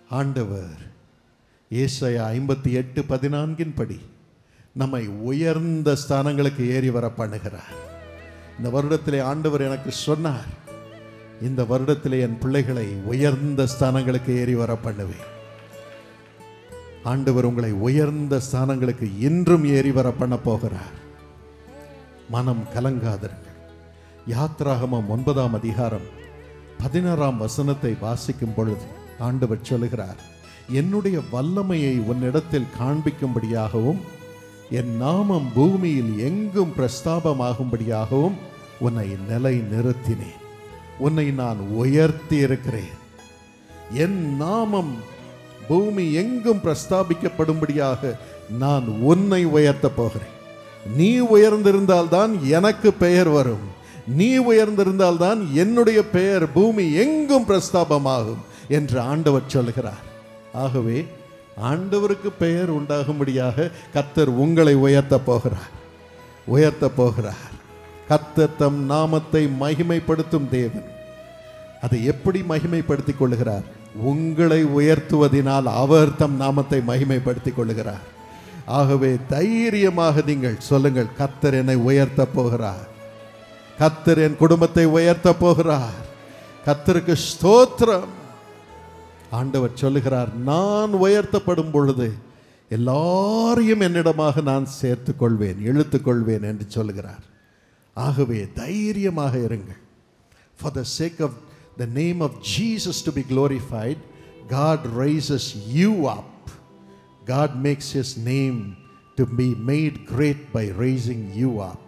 ஆண்டவர் ஏசாயா 58:14 படி நம்மை உயர்ந்த ஸ்தானங்களுக்கு ஏறி வர பண்ணுகிறார். இந்த வருடத்திலே ஆண்டவர் எனக்கு சொன்னார், இந்த வருடத்திலே என் பிள்ளைகளை உயர்ந்த ஸ்தானங்களுக்கு ஏறி வர பண்ணுவேன். ஆண்டவர் உங்களை உயர்ந்த ஸ்தானங்களுக்கு இன்றும் ஏறி வர பண்ண போகிறார். மனம் கலங்காதிருங்கள். யாத்ராகமம் 9ஆம் அதிகாரம் 16ஆம் வசனத்தை வாசிக்கும் பொழுது ஆண்டவர் சொல்லுகிறார், என்னுடைய வல்லமையை உன்னிடத்தில் காண்பிக்கும்படியாகவும் என் நாமம் பூமியில் எங்கும் பிரஸ்தாபமாகும்படியாகவும் உன்னை நிலை நிறுத்தினேன். உன்னை நான் உயர்த்தி இருக்கிறேன். என் நாமம் பூமி எங்கும் பிரஸ்தாபிக்கப்படும்படியாக நான் உன்னை உயர்த்த போகிறேன். நீ உயர்ந்திருந்தால் தான் எனக்கு பெயர் வரும். நீ உயர்ந்திருந்தால் தான் என்னுடைய பெயர் பூமி எங்கும் பிரஸ்தாபமாகும் என்று ஆண்டவர் சொல்லுகிறார். ஆகவே ஆண்டவருக்கு பெயர் உண்டாகும்படியாக கர்த்தர் உங்களை உயர்த்த போகிறார், உயர்த்த போகிறார். கர்த்தர் தம் நாமத்தை மகிமைப்படுத்தும் தேவன். அதை எப்படி மகிமைப்படுத்திக் கொள்ளுகிறார்? உங்களை உயர்த்துவதினால் அவர் தம் நாமத்தை மகிமைப்படுத்திக் கொள்ளுகிறார். ஆகவே தைரியமாக நீங்கள் சொல்லுங்கள், கர்த்தர் என்னை உயர்த்த போகிறார், கர்த்தர் என் குடும்பத்தை உயர்த்த போகிறார். கர்த்தருக்கு ஸ்தோத்திரம். ஆண்டவர் சொல்லுகிறார், நான் உயர்த்தப்படும் பொழுது எல்லாரையும் என்னிடமாக நான் சேர்த்துக் கொள்வேன், இழுத்துக் கொள்வேன் என்று சொல்லுகிறார். ஆகவே தைரியமாக இருங்கள். For the sake of the name of Jesus to be glorified, God raises you up. God makes his name to be made great by raising you up.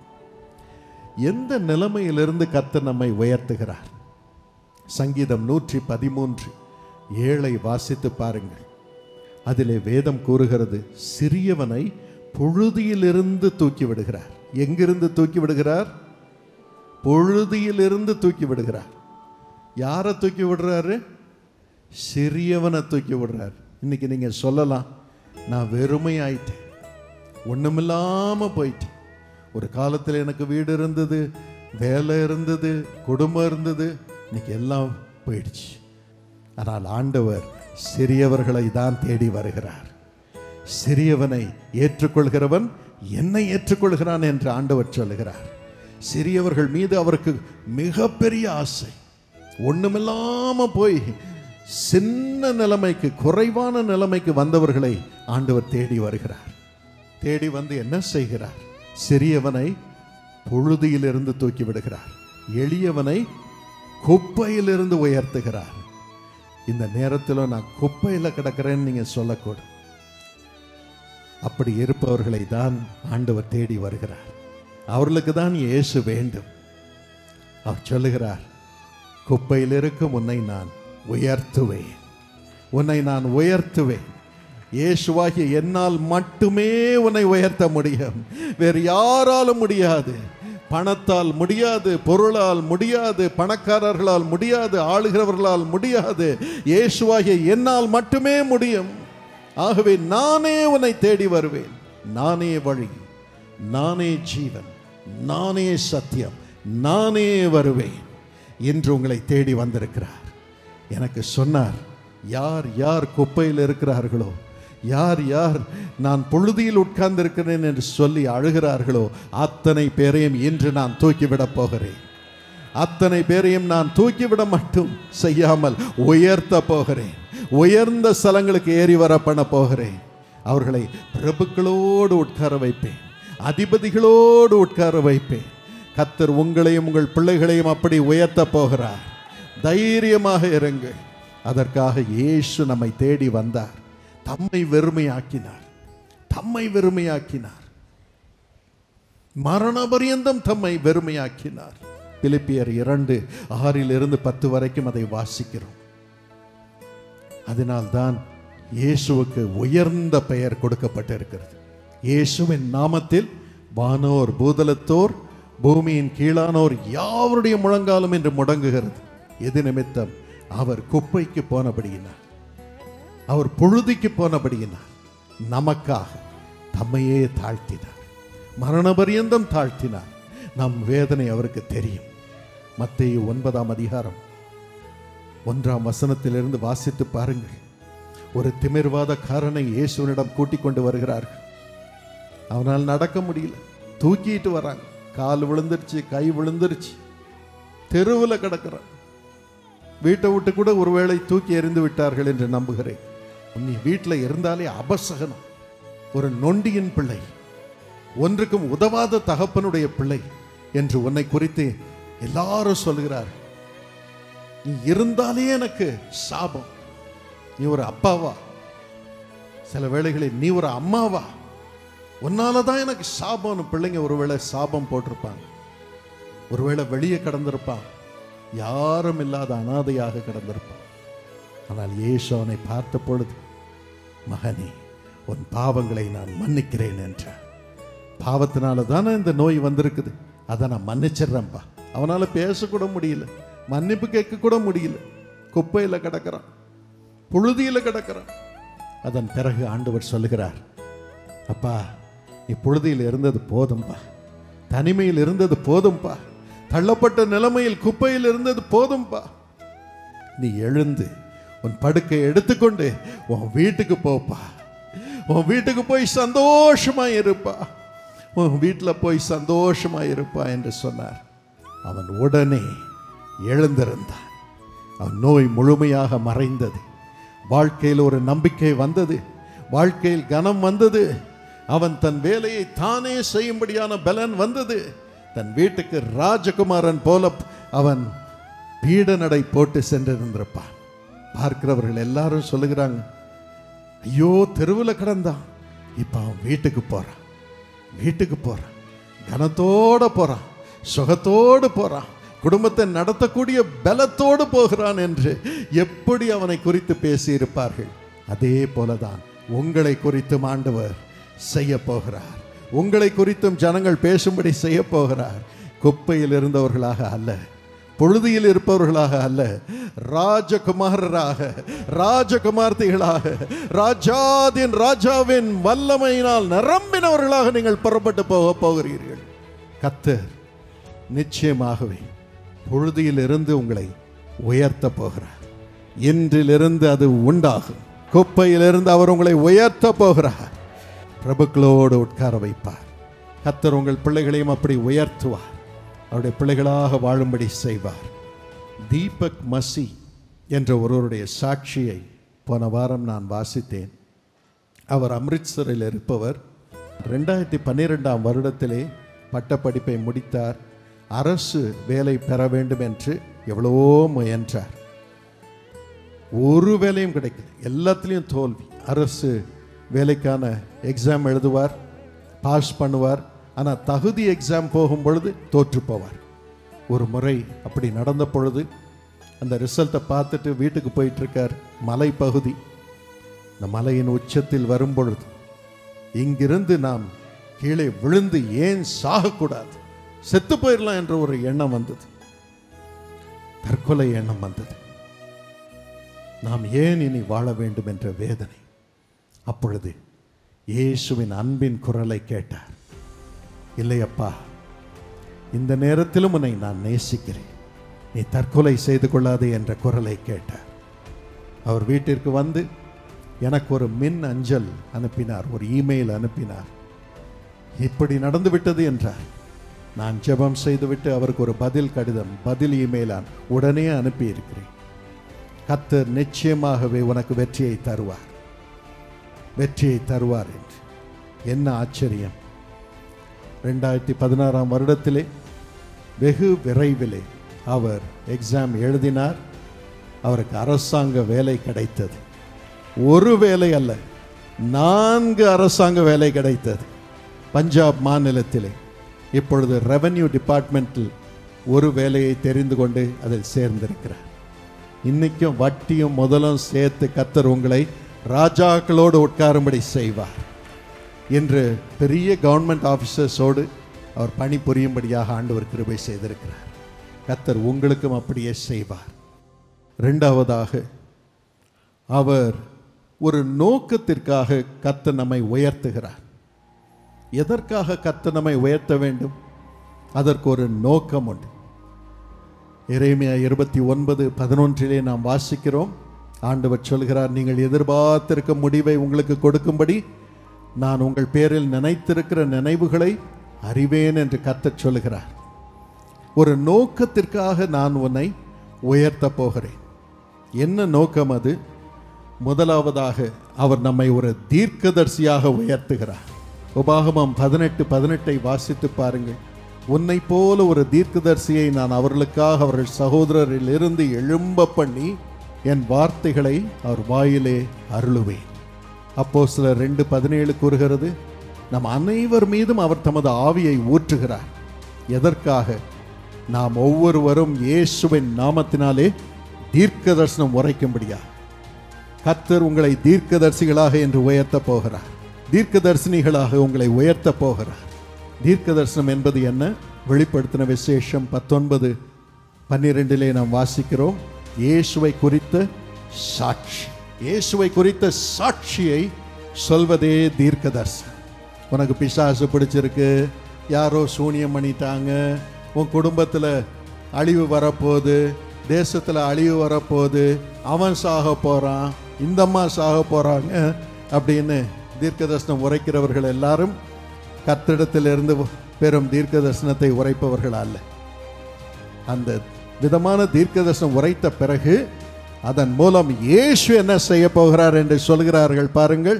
எந்த நிலைமையிலிருந்து கர்த்தர் நம்மை உயர்த்துகிறார்? சங்கீதம் 113:7 வாசித்து பாருங்கள். அதிலே வேதம் கூறுகிறது, சிறியவனை புழுதியிலிருந்து தூக்கி விடுகிறார். எங்கிருந்து தூக்கி விடுகிறார்? புழுதியிலிருந்து தூக்கி விடுகிறார். யாரை தூக்கி விடுறாரு? சிறியவனை தூக்கி விடுறார். இன்னைக்கு நீங்க சொல்லலாம், நான் வெறுமையாயிட்டேன், ஒண்ணுமில்லாம போயிட்டேன். ஒரு காலத்தில் எனக்கு வீடு இருந்தது, வேலை இருந்தது, குடும்பம் இருந்தது, இன்னைக்கு எல்லாம் போயிடுச்சு. ஆனால் ஆண்டவர் சிறியவர்களை தான் தேடி வருகிறார். சிறியவனை ஏற்றுக்கொள்கிறவன் என்னை ஏற்றுக்கொள்கிறான் என்று ஆண்டவர் சொல்லுகிறார். சிறியவர்கள் மீது அவருக்கு மிகப்பெரிய ஆசை. ஒண்ணுமில்லாம போய் சின்ன நிலைமைக்கு, குறைவான நிலைமைக்கு வந்தவர்களை ஆண்டவர் தேடி வருகிறார். தேடி வந்து என்ன செய்கிறார்? சிறியவனை புழுதியிலிருந்து தூக்கி விடுகிறார், எளியவனை குப்பையிலிருந்து உயர்த்துகிறார். இந்த நேரத்தில் நான் குப்பையில் கிடக்கிறேன்னு நீங்க சொல்லக்கூடாது. அப்படி இருப்பவர்களை தான் ஆண்டவர் தேடி வருகிறார். அவர்களுக்கு தான் இயேசு வேண்டும். அவர் சொல்லுகிறார், குப்பையில் இருக்கும் உன்னை நான் உயர்த்துவேன், உன்னை நான் உயர்த்துவேன். இயேசுவாகிய என்னால் மட்டுமே உன்னை உயர்த்த முடியும், வேறு யாராலும் முடியாது. பணத்தால் முடியாது, பொருளால் முடியாது, பணக்காரர்களால் முடியாது, ஆளுகிறவர்களால் முடியாது. இயேசுவாகிய என்னால் மட்டுமே முடியும். ஆகவே நானே உன்னை தேடி வருவேன். நானே வழி, நானே ஜீவன், நானே சத்தியம், நானே வருவேன் என்று உங்களை தேடி வந்திருக்கிறார். எனக்கு சொன்னார், யார் யார் குப்பையில் இருக்கிறார்களோ, யார் யார் நான் புழுதியில் உட்கார்ந்து இருக்கிறேன் என்று சொல்லி அழுகிறார்களோ, அத்தனை பேரையும் இன்று நான் தூக்கிவிடப் போகிறேன். அத்தனை பேரையும் நான் தூக்கிவிட மட்டும் செய்யாமல் உயர்த்த போகிறேன். உயர்ந்த ஸ்தலங்களுக்கு ஏறி வர பண்ண போகிறேன். அவர்களை பிரபுக்களோடு உட்கார வைப்பேன், அதிபதிகளோடு உட்கார வைப்பேன். கர்த்தர் உங்களையும் உங்கள் பிள்ளைகளையும் அப்படி உயர்த்த போகிறார். தைரியமாக இருங்கள். அதற்காக இயேசு நம்மை தேடி வந்தார். தம்மை வெறுமையாக்கினார், தம்மை வெறுமையாக்கினார், மரண பரியந்தம் தம்மை வெறுமையாக்கினார். பிலிப்பியர் 2:6-10 வரைக்கும் அதை வாசிக்கிறோம். அதனால்தான் இயேசுவுக்கு உயர்ந்த பெயர் கொடுக்கப்பட்டிருக்கிறது. இயேசுவின் நாமத்தில் வானோர் பூதலத்தோர் பூமியின் கீழானோர் யாவருடைய முழங்காலும் என்று முடங்குகிறது. எது நிமித்தம்? அவர் குப்பைக்கு போனபடியினார், அவர் புழுதிக்கு போனபடியினார், நமக்காக தம்மையே தாழ்த்தினார், மரண பரியந்தம் தாழ்த்தினார். நம் வேதனை அவருக்கு தெரியும். மத்தேயு 9ஆம் அதிகாரம் 1ஆம் வசனத்திலிருந்து வாசித்து பாருங்கள். ஒரு திமிர்வாதக்காரனை இயேசுவினிடம் கூட்டிக் கொண்டு வருகிறார்கள். அவனால் நடக்க முடியல, தூக்கிட்டு வராங்க. கால் விழுந்துருச்சு, கை விழுந்துருச்சு, தெருவில் கிடக்கிறான். வீட்டை விட்டு கூட ஒருவேளை தூக்கி எறிந்து விட்டார்கள் என்று நம்புகிறேன். நீ வீட்டில் இருந்தாலே அபசகனம். ஒரு நொண்டியின் பிள்ளை, ஒன்றுக்கும் உதவாத தகப்பனுடைய பிள்ளை என்று உன்னை குறித்து எல்லாரும் சொல்கிறார். நீ இருந்தாலே எனக்கு சாபம். நீ ஒரு அப்பாவா? சில வேளைகளில் நீ ஒரு அம்மாவா? உன்னாலதான் எனக்கு சாபம்னு பிள்ளைங்க ஒருவேளை சாபம் போட்டிருப்பாங்க. ஒருவேளை வெளியே கடந்திருப்பான், யாரும் இல்லாத அனாதையாக கடந்திருப்பான். ஆனால் இயேசு அவனை பார்த்த பொழுது, மகனே, உன் பாவங்களை நான் மன்னிக்கிறேன் என்றார். பாவத்தினால தானே இந்த நோய் வந்திருக்குது, அதை நான் மன்னிச்சிடுறேன்ப்பா. அவனால பேசக்கூட முடியல, மன்னிப்பு கேட்க கூட முடியல. குப்பையில் கிடக்கிறான், புழுதியில் கிடக்கிறான். அதன் பிறகு ஆண்டவர் சொல்லுகிறார், அப்பா, நீ புழுதியில் இருந்தது போதும்பா, தனிமையில் இருந்தது போதும்பா, தள்ளப்பட்ட நிலைமையில் குப்பையில் இருந்தது போதும்பா. நீ எழுந்து உன் படுக்கை எடுத்துக்கொண்டு உன் வீட்டுக்கு போப்பா. உன் வீட்டுக்கு போய் சந்தோஷமா இருப்பா. உன் வீட்டில் போய் சந்தோஷமா இருப்பா என்று சொன்னார். அவன் உடனே எழுந்திருந்தான். அவன் நோய் முழுமையாக மறைந்தது. வாழ்க்கையில் ஒரு நம்பிக்கை வந்தது, வாழ்க்கையில் கனம் வந்தது. அவன் தன் வேலையை தானே செய்யும்படியான பலன் வந்தது. தன் வீட்டுக்கு ராஜகுமாரன் போல அவன் பீட நடை போட்டு சென்றிருந்திருப்பான். பார்க்கிறவர்கள் எல்லாரும் சொல்லுகிறாங்க, ஐயோ, தெருவில் கிடந்தான், இப்ப அவன் வீட்டுக்கு போறான், வீட்டுக்கு போறான், கனத்தோடு போறான், சுகத்தோடு போறான், குடும்பத்தை நடத்தக்கூடிய பலத்தோடு போகிறான் என்று எப்படி அவனை குறித்து பேசியிருப்பார்கள். அதே போலதான் உங்களை குறித்தும் ஆண்டவர் செய்ய போகிறார். உங்களை குறித்தும் ஜனங்கள் பேசும்படி செய்ய போகிறார். குப்பையில் இருந்தவர்களாக அல்ல, பொழுதியில் இருப்பவர்களாக அல்ல, ராஜகுமாரராக, ராஜகுமார்த்திகளாக, ராஜாதின் ராஜாவின் வல்லமையினால் நிரம்பினவர்களாக நீங்கள் புறப்பட்டு போக போகிறீர்கள். கர்த்தர் நிச்சயமாகவே பொழுதியில் இருந்து உங்களை உயர்த்த போகிறார். இன்றிலிருந்து அது உண்டாகும். குப்பையிலிருந்து அவர் உங்களை உயர்த்த போகிறார். பிரபுக்களோடு உட்கார வைப்பார். கர்த்தர் உங்கள் பிள்ளைகளையும் அப்படி உயர்த்துவார். அவருடைய பிள்ளைகளாக வாழும்படி செய்வார். தீபக் மசி என்ற ஒருவருடைய சாட்சியை போன வாரம் நான் வாசித்தேன். அவர் அம்ரித்சரில் இருப்பவர். 2012ஆம் வருடத்திலே பட்டப்படிப்பை முடித்தார். அரசு வேலை பெற வேண்டும் என்று எவ்வளவோ முயன்றார். ஒரு வேலையும் கிடைக்கல, எல்லாத்துலேயும் தோல்வி. அரசு வேலைக்கான எக்ஸாம் எழுதுவார், பாஸ் பண்ணுவார். ஆனால் தகுதி எக்ஸாம் போகும் பொழுது தோற்று போவார். ஒரு முறை அப்படி நடந்த பொழுது அந்த ரிசல்ட்டை பார்த்துட்டு வீட்டுக்கு போயிட்டுருக்கார். மலை பகுதி, இந்த மலையின் உச்சத்தில் வரும் பொழுது இங்கிருந்து நாம் கீழே விழுந்து ஏன் சாகக்கூடாது, செத்து போயிடலாம் என்ற ஒரு எண்ணம் வந்தது. தற்கொலை எண்ணம் வந்தது. நாம் ஏன் இனி வாழ வேண்டும் என்ற வேதனை. அப்பொழுது இயேசுவின் அன்பின் குரலை கேட்டார். இல்லையப்பா, இந்த நேரத்திலும் உன்னை நான் நேசிக்கிறேன், நீ தற்கொலை செய்து கொள்ளாதே என்ற குரலை கேட்டார். அவர் வீட்டிற்கு வந்து எனக்கு ஒரு மின் அஞ்சல் அனுப்பினார், ஒரு இமெயில் அனுப்பினார். இப்படி நடந்து விட்டது என்றார். நான் ஜெபம் செய்துவிட்டு அவருக்கு ஒரு பதில் கடிதம், பதில் இமெயிலான் உடனே அனுப்பி இருக்கிறேன். கர்த்தர் நிச்சயமாகவே உனக்கு வெற்றியை தருவார், வெற்றியை தருவார் என்று. என்ன ஆச்சரியம்! 2016ஆம் வருடத்திலே வெகு விரைவிலே அவர் எக்ஸாம் எழுதினார். அவருக்கு அரசாங்க வேலை கிடைத்தது. ஒரு வேலை அல்ல, 4 அரசாங்க வேலை கிடைத்தது பஞ்சாப் மாநிலத்திலே. இப்பொழுது ரெவென்யூ டிபார்ட்மெண்ட்டில் ஒரு வேலையை தெரிந்து கொண்டு அதில் சேர்ந்திருக்கிறார். இன்னைக்கும் வட்டியும் முதலும் சேர்த்து கர்த்தர் உங்களை ராஜாக்களோடு உட்காரும்படி செய்வார். இன்று பெரிய கவர்மெண்ட் ஆஃபீஸர்ஸோடு அவர் பணி புரியும்படியாக ஆண்டவர் கிருபை செய்திருக்கிறார். கர்த்தர் உங்களுக்கும் அப்படியே செய்வார். 2வதாக, அவர் ஒரு நோக்கத்திற்காக கர்த்தர் நம்மை உயர்த்துகிறார். எதற்காக கர்த்தர் நம்மை உயர்த்த வேண்டும்? அதற்கு ஒரு நோக்கம் உண்டு. எரேமியா 29:11 நாம் வாசிக்கிறோம். ஆண்டவர் சொல்கிறார், நீங்கள் எதிர்பார்த்திருக்கும் முடிவை உங்களுக்கு கொடுக்கும்படி நான் உங்கள் பேரில் நினைத்திருக்கிற நினைவுகளை அறிவேன் என்று கர்த்தர் சொல்கிறார். ஒரு நோக்கத்திற்காக நான் உன்னை உயர்த்த போகிறேன். என்ன நோக்கம் அது? முதலாவதாக அவர் நம்மை ஒரு தீர்க்கதரிசியாக உயர்த்துகிறார். உபாகமம் 18:18 வாசித்து பாருங்கள். உன்னை போல ஒரு தீர்க்கதரிசியை நான் அவர்களுக்காக அவர்கள் சகோதரரிலிருந்து எழும்ப பண்ணி என் வார்த்தைகளை அவர் வாயிலே அருளுவேன். அப்போஸ்தலர் 2:17 கூறுகிறது, நம் அனைவர் மீதும் அவர் தமது ஆவியை ஊற்றுகிறார். எதற்காக? நாம் ஒவ்வொருவரும் இயேசுவின் நாமத்தினாலே தீர்க்க தரிசனம் உரைக்கும்படியா. கர்த்தர் உங்களை தீர்க்கதரிசிகளாக என்று உயர்த்த போகிறார். தீர்க்கதரிசனிகளாக உங்களை உயர்த்த போகிறார். தீர்க்க தரிசனம் என்பது என்ன? வெளிப்படுத்தின விசேஷம் 19:12 நாம் வாசிக்கிறோம், இயேசுவை குறித்த சாட்சி. இயேசுவை குறித்த சாட்சியை சொல்வதே தீர்க்க தரிசனம். உனக்கு பிசாசு பிடிச்சிருக்கு, யாரோ சூனியம் பண்ணிட்டாங்க, உன் குடும்பத்தில் அழிவு வரப்போகுது, தேசத்தில் அழிவு வரப்போகுது, அவன் சாக போகிறான், இந்த அம்மா சாக போகிறாங்க அப்படின்னு தீர்க்க தரிசனம் உரைக்கிறவர்கள் எல்லாரும் கர்த்தரிடத்திலிருந்து பெரும் தீர்க்க தரிசனத்தை உரைப்பவர்கள் அல்ல. அந்த விதமான தீர்க்க தரிசனம் உரைத்த பிறகு அதன் மூலம் இயேசு என்ன செய்ய போகிறார் என்று சொல்கிறார்கள் பாருங்கள்.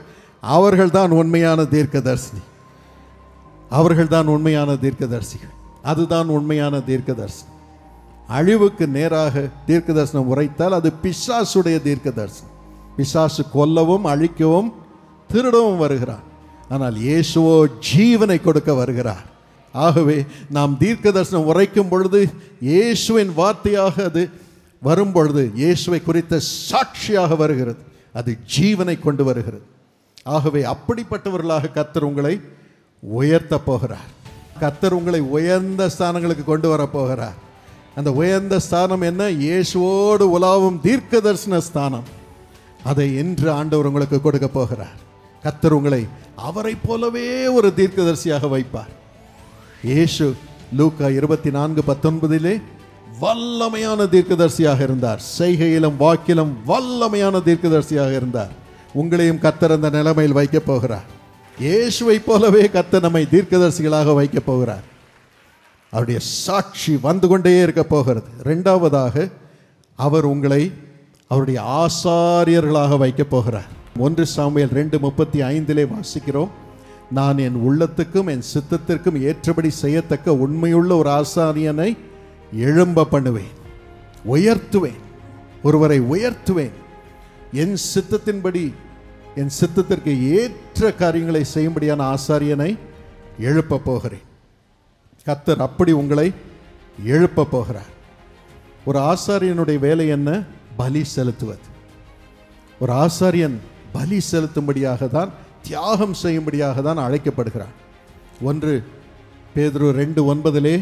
அவர்கள் தான் உண்மையான தீர்க்கதரிசி. அவர்கள் தான் உண்மையான தீர்க்கதரிசிகள். அதுதான் உண்மையான தீர்க்கதரிசனம். அழிவுக்கு நேராக தீர்க்க தரிசனம் உரைத்தால் அது பிசாசுடைய தீர்க்க தரிசனம். பிசாசு கொல்லவும் அழிக்கவும் திருடவும் வருகிறான். ஆனால் இயேசுவோ ஜீவனை கொடுக்க வருகிறார். ஆகவே நாம் தீர்க்க தரிசனம் உரைக்கும் பொழுது இயேசுவின் வார்த்தையாக அது வரும் பொழுது இயேசுவை குறித்த சாட்சியாக வருகிறது. அது ஜீவனை கொண்டு வருகிறது. ஆகவே அப்படிப்பட்டவர்களாக கர்த்தர் உங்களை உயர்த்த போகிறார். கர்த்தர் உங்களை உயர்ந்த ஸ்தானங்களுக்கு கொண்டு வர போகிறார். அந்த உயர்ந்த ஸ்தானம் என்ன? இயேசுவோடு உலாவும் தீர்க்க தரிசன ஸ்தானம். அதை இன்று ஆண்டவர் உங்களுக்கு கொடுக்க போகிறார். கர்த்தர் உங்களை அவரை போலவே ஒரு தீர்க்கதரிசியாக வைப்பார். இயேசு லூக்கா 24:19 வல்லமையான தீர்க்கதரிசியாக இருந்தார். செய்கையிலும் வாக்கிலும் வல்லமையான தீர்க்கதரிசியாக இருந்தார். உங்களையும் கர்த்தர் அந்த நிலைமையில் வைக்கப் போகிறார். இயேசுவை போலவே கர்த்தர் நம்மை தீர்க்கதரிசிகளாக வைக்கப் போகிறார். அவருடைய சாட்சி வந்து கொண்டே இருக்க போகிறது. இரண்டாவதாக அவர் உங்களை அவருடைய ஆசாரியர்களாக வைக்கப் போகிறார். 1 சாமுவேல் 2:35 வாசிக்கிறோம், நான் என் உள்ளத்துக்கும் என் சித்தத்திற்கும் ஏற்றபடி செய்யத்தக்க உண்மையுள்ள ஒரு ஆசாரியனை எழும்ப பண்ணுவேன், உயர்த்துவேன், ஒருவரை உயர்த்துவேன். என் சித்தத்தின்படி என் சித்தத்திற்கு ஏற்ற காரியங்களை செய்யும்படியான ஆசாரியனை எழுப்ப போகிறேன். கர்த்தர் அப்படி உங்களை எழுப்ப போகிறார். ஒரு ஆசாரியனுடைய வேலை என்ன? பலி செலுத்துவது. ஒரு ஆசாரியன் பலி செலுத்தும்படியாக தான், தியாகம் செய்யும்படியாக தான் அழைக்கப்படுகிறான். 1 பேதுரு 2:9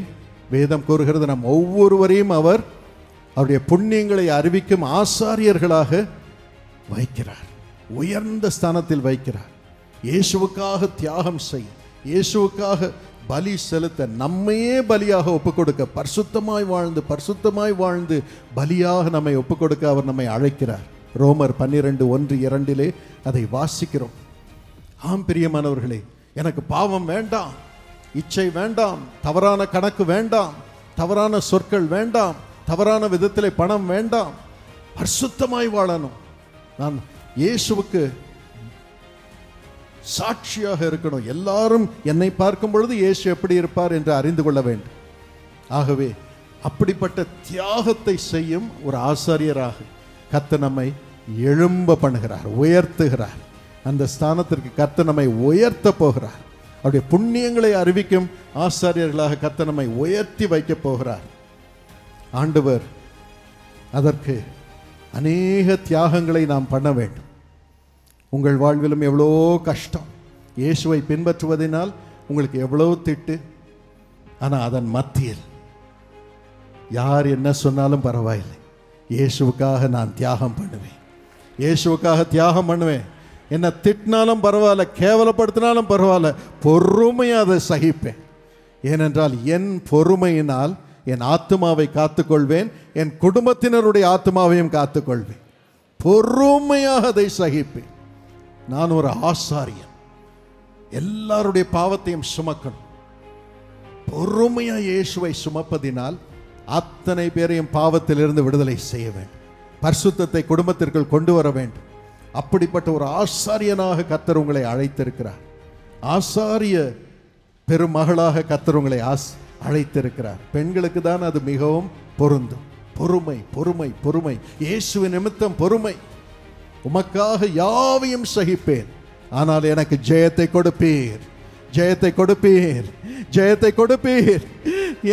வேதம் கூறுகிறது, நம் ஒவ்வொருவரையும் அவர் அவருடைய புண்ணியங்களை அறிவிக்கும் ஆசாரியர்களாக வைக்கிறார். உயர்ந்த ஸ்தானத்தில் வைக்கிறார். இயேசுவுக்காக தியாகம் செய்ய, இயேசுவுக்காக பலி செலுத்த, நம்மையே பலியாக ஒப்புக் கொடுக்க, பரிசுத்தமாய் வாழ்ந்து பலியாக நம்மை ஒப்புக் கொடுக்க அவர் நம்மை அழைக்கிறார். ரோமர் 12:1-2 அதை வாசிக்கிறோம். ஆம் பிரியமானவர்களே, எனக்கு பாவம் வேண்டாம், இச்சை வேண்டாம், தவறான கணக்கு வேண்டாம், தவறான சொற்கள் வேண்டாம், தவறான விதத்திலே பணம் வேண்டாம், பரிசுத்தமாய் வாழணும், நான் இயேசுவுக்கு சாட்சியாக இருக்கணும், எல்லாரும் என்னை பார்க்கும் பொழுது இயேசு எப்படி இருப்பார் என்று அறிந்து கொள்ள வேண்டும். ஆகவே அப்படிப்பட்ட தியாகத்தை செய்யும் ஒரு ஆசாரியராக கர்த்தர் நம்மை எழும்ப பண்ணுகிறார், உயர்த்துகிறார். அந்த ஸ்தானத்திற்கு கர்த்தர் நம்மை உயர்த்த போகிறார். அவருடைய புண்ணியங்களை அறிவிக்கும் ஆசாரியர்களாக கர்த்தர் நம்மை உயர்த்தி வைக்க போகிறார். ஆண்டவர் அதற்கு அநேக தியாகங்களை நாம் பண்ண வேண்டும். உங்கள் வாழ்விலும் எவ்வளோ கஷ்டம், இயேசுவை பின்பற்றுவதனால் உங்களுக்கு எவ்வளோ திட்டு, ஆனால் அதன் மத்தியில் யார் என்ன சொன்னாலும் பரவாயில்லை, இயேசுவுக்காக நான் தியாகம் பண்ணுவேன், இயேசுவுக்காக தியாகம் பண்ணுவேன். என்ன திட்டினாலும் பரவாயில்ல, கேவலப்படுத்தினாலும் பரவாயில்ல, பொறுமையாக அதை சகிப்பேன். ஏனென்றால் என் பொறுமையினால் என் ஆத்துமாவை காத்துக்கொள்வேன், என் குடும்பத்தினருடைய ஆத்துமாவையும் காத்துக்கொள்வேன். பொறுமையாக அதை சகிப்பேன். நான் ஒரு ஆசாரியன், எல்லாருடைய பாவத்தையும் சுமக்கணும். பொறுமையா இயேசுவை சுமப்பதினால் அத்தனை பேரையும் பாவத்திலிருந்து விடுதலை செய்ய வேண்டும், பரிசுத்தத்தை குடும்பத்திற்குள் கொண்டு வர வேண்டும். அப்படிப்பட்ட ஒரு ஆசாரியனாக கர்த்தர் உங்களை அழைத்திருக்கிறார். ஆசாரிய பெருமகளாக கர்த்தர் உங்களை அழைத்திருக்கிறார். பெண்களுக்கு தான் அது மிகவும் பொருந்தும். பொறுமை, பொறுமை, பொறுமை. இயேசுவின் நிமித்தம் பொறுமை. உமக்காக யாவையும் சகிப்பேன், ஆனால் எனக்கு ஜெயத்தை கொடுப்பீர், ஜெயத்தை கொடுப்பீர், ஜெயத்தை கொடுப்பீர்,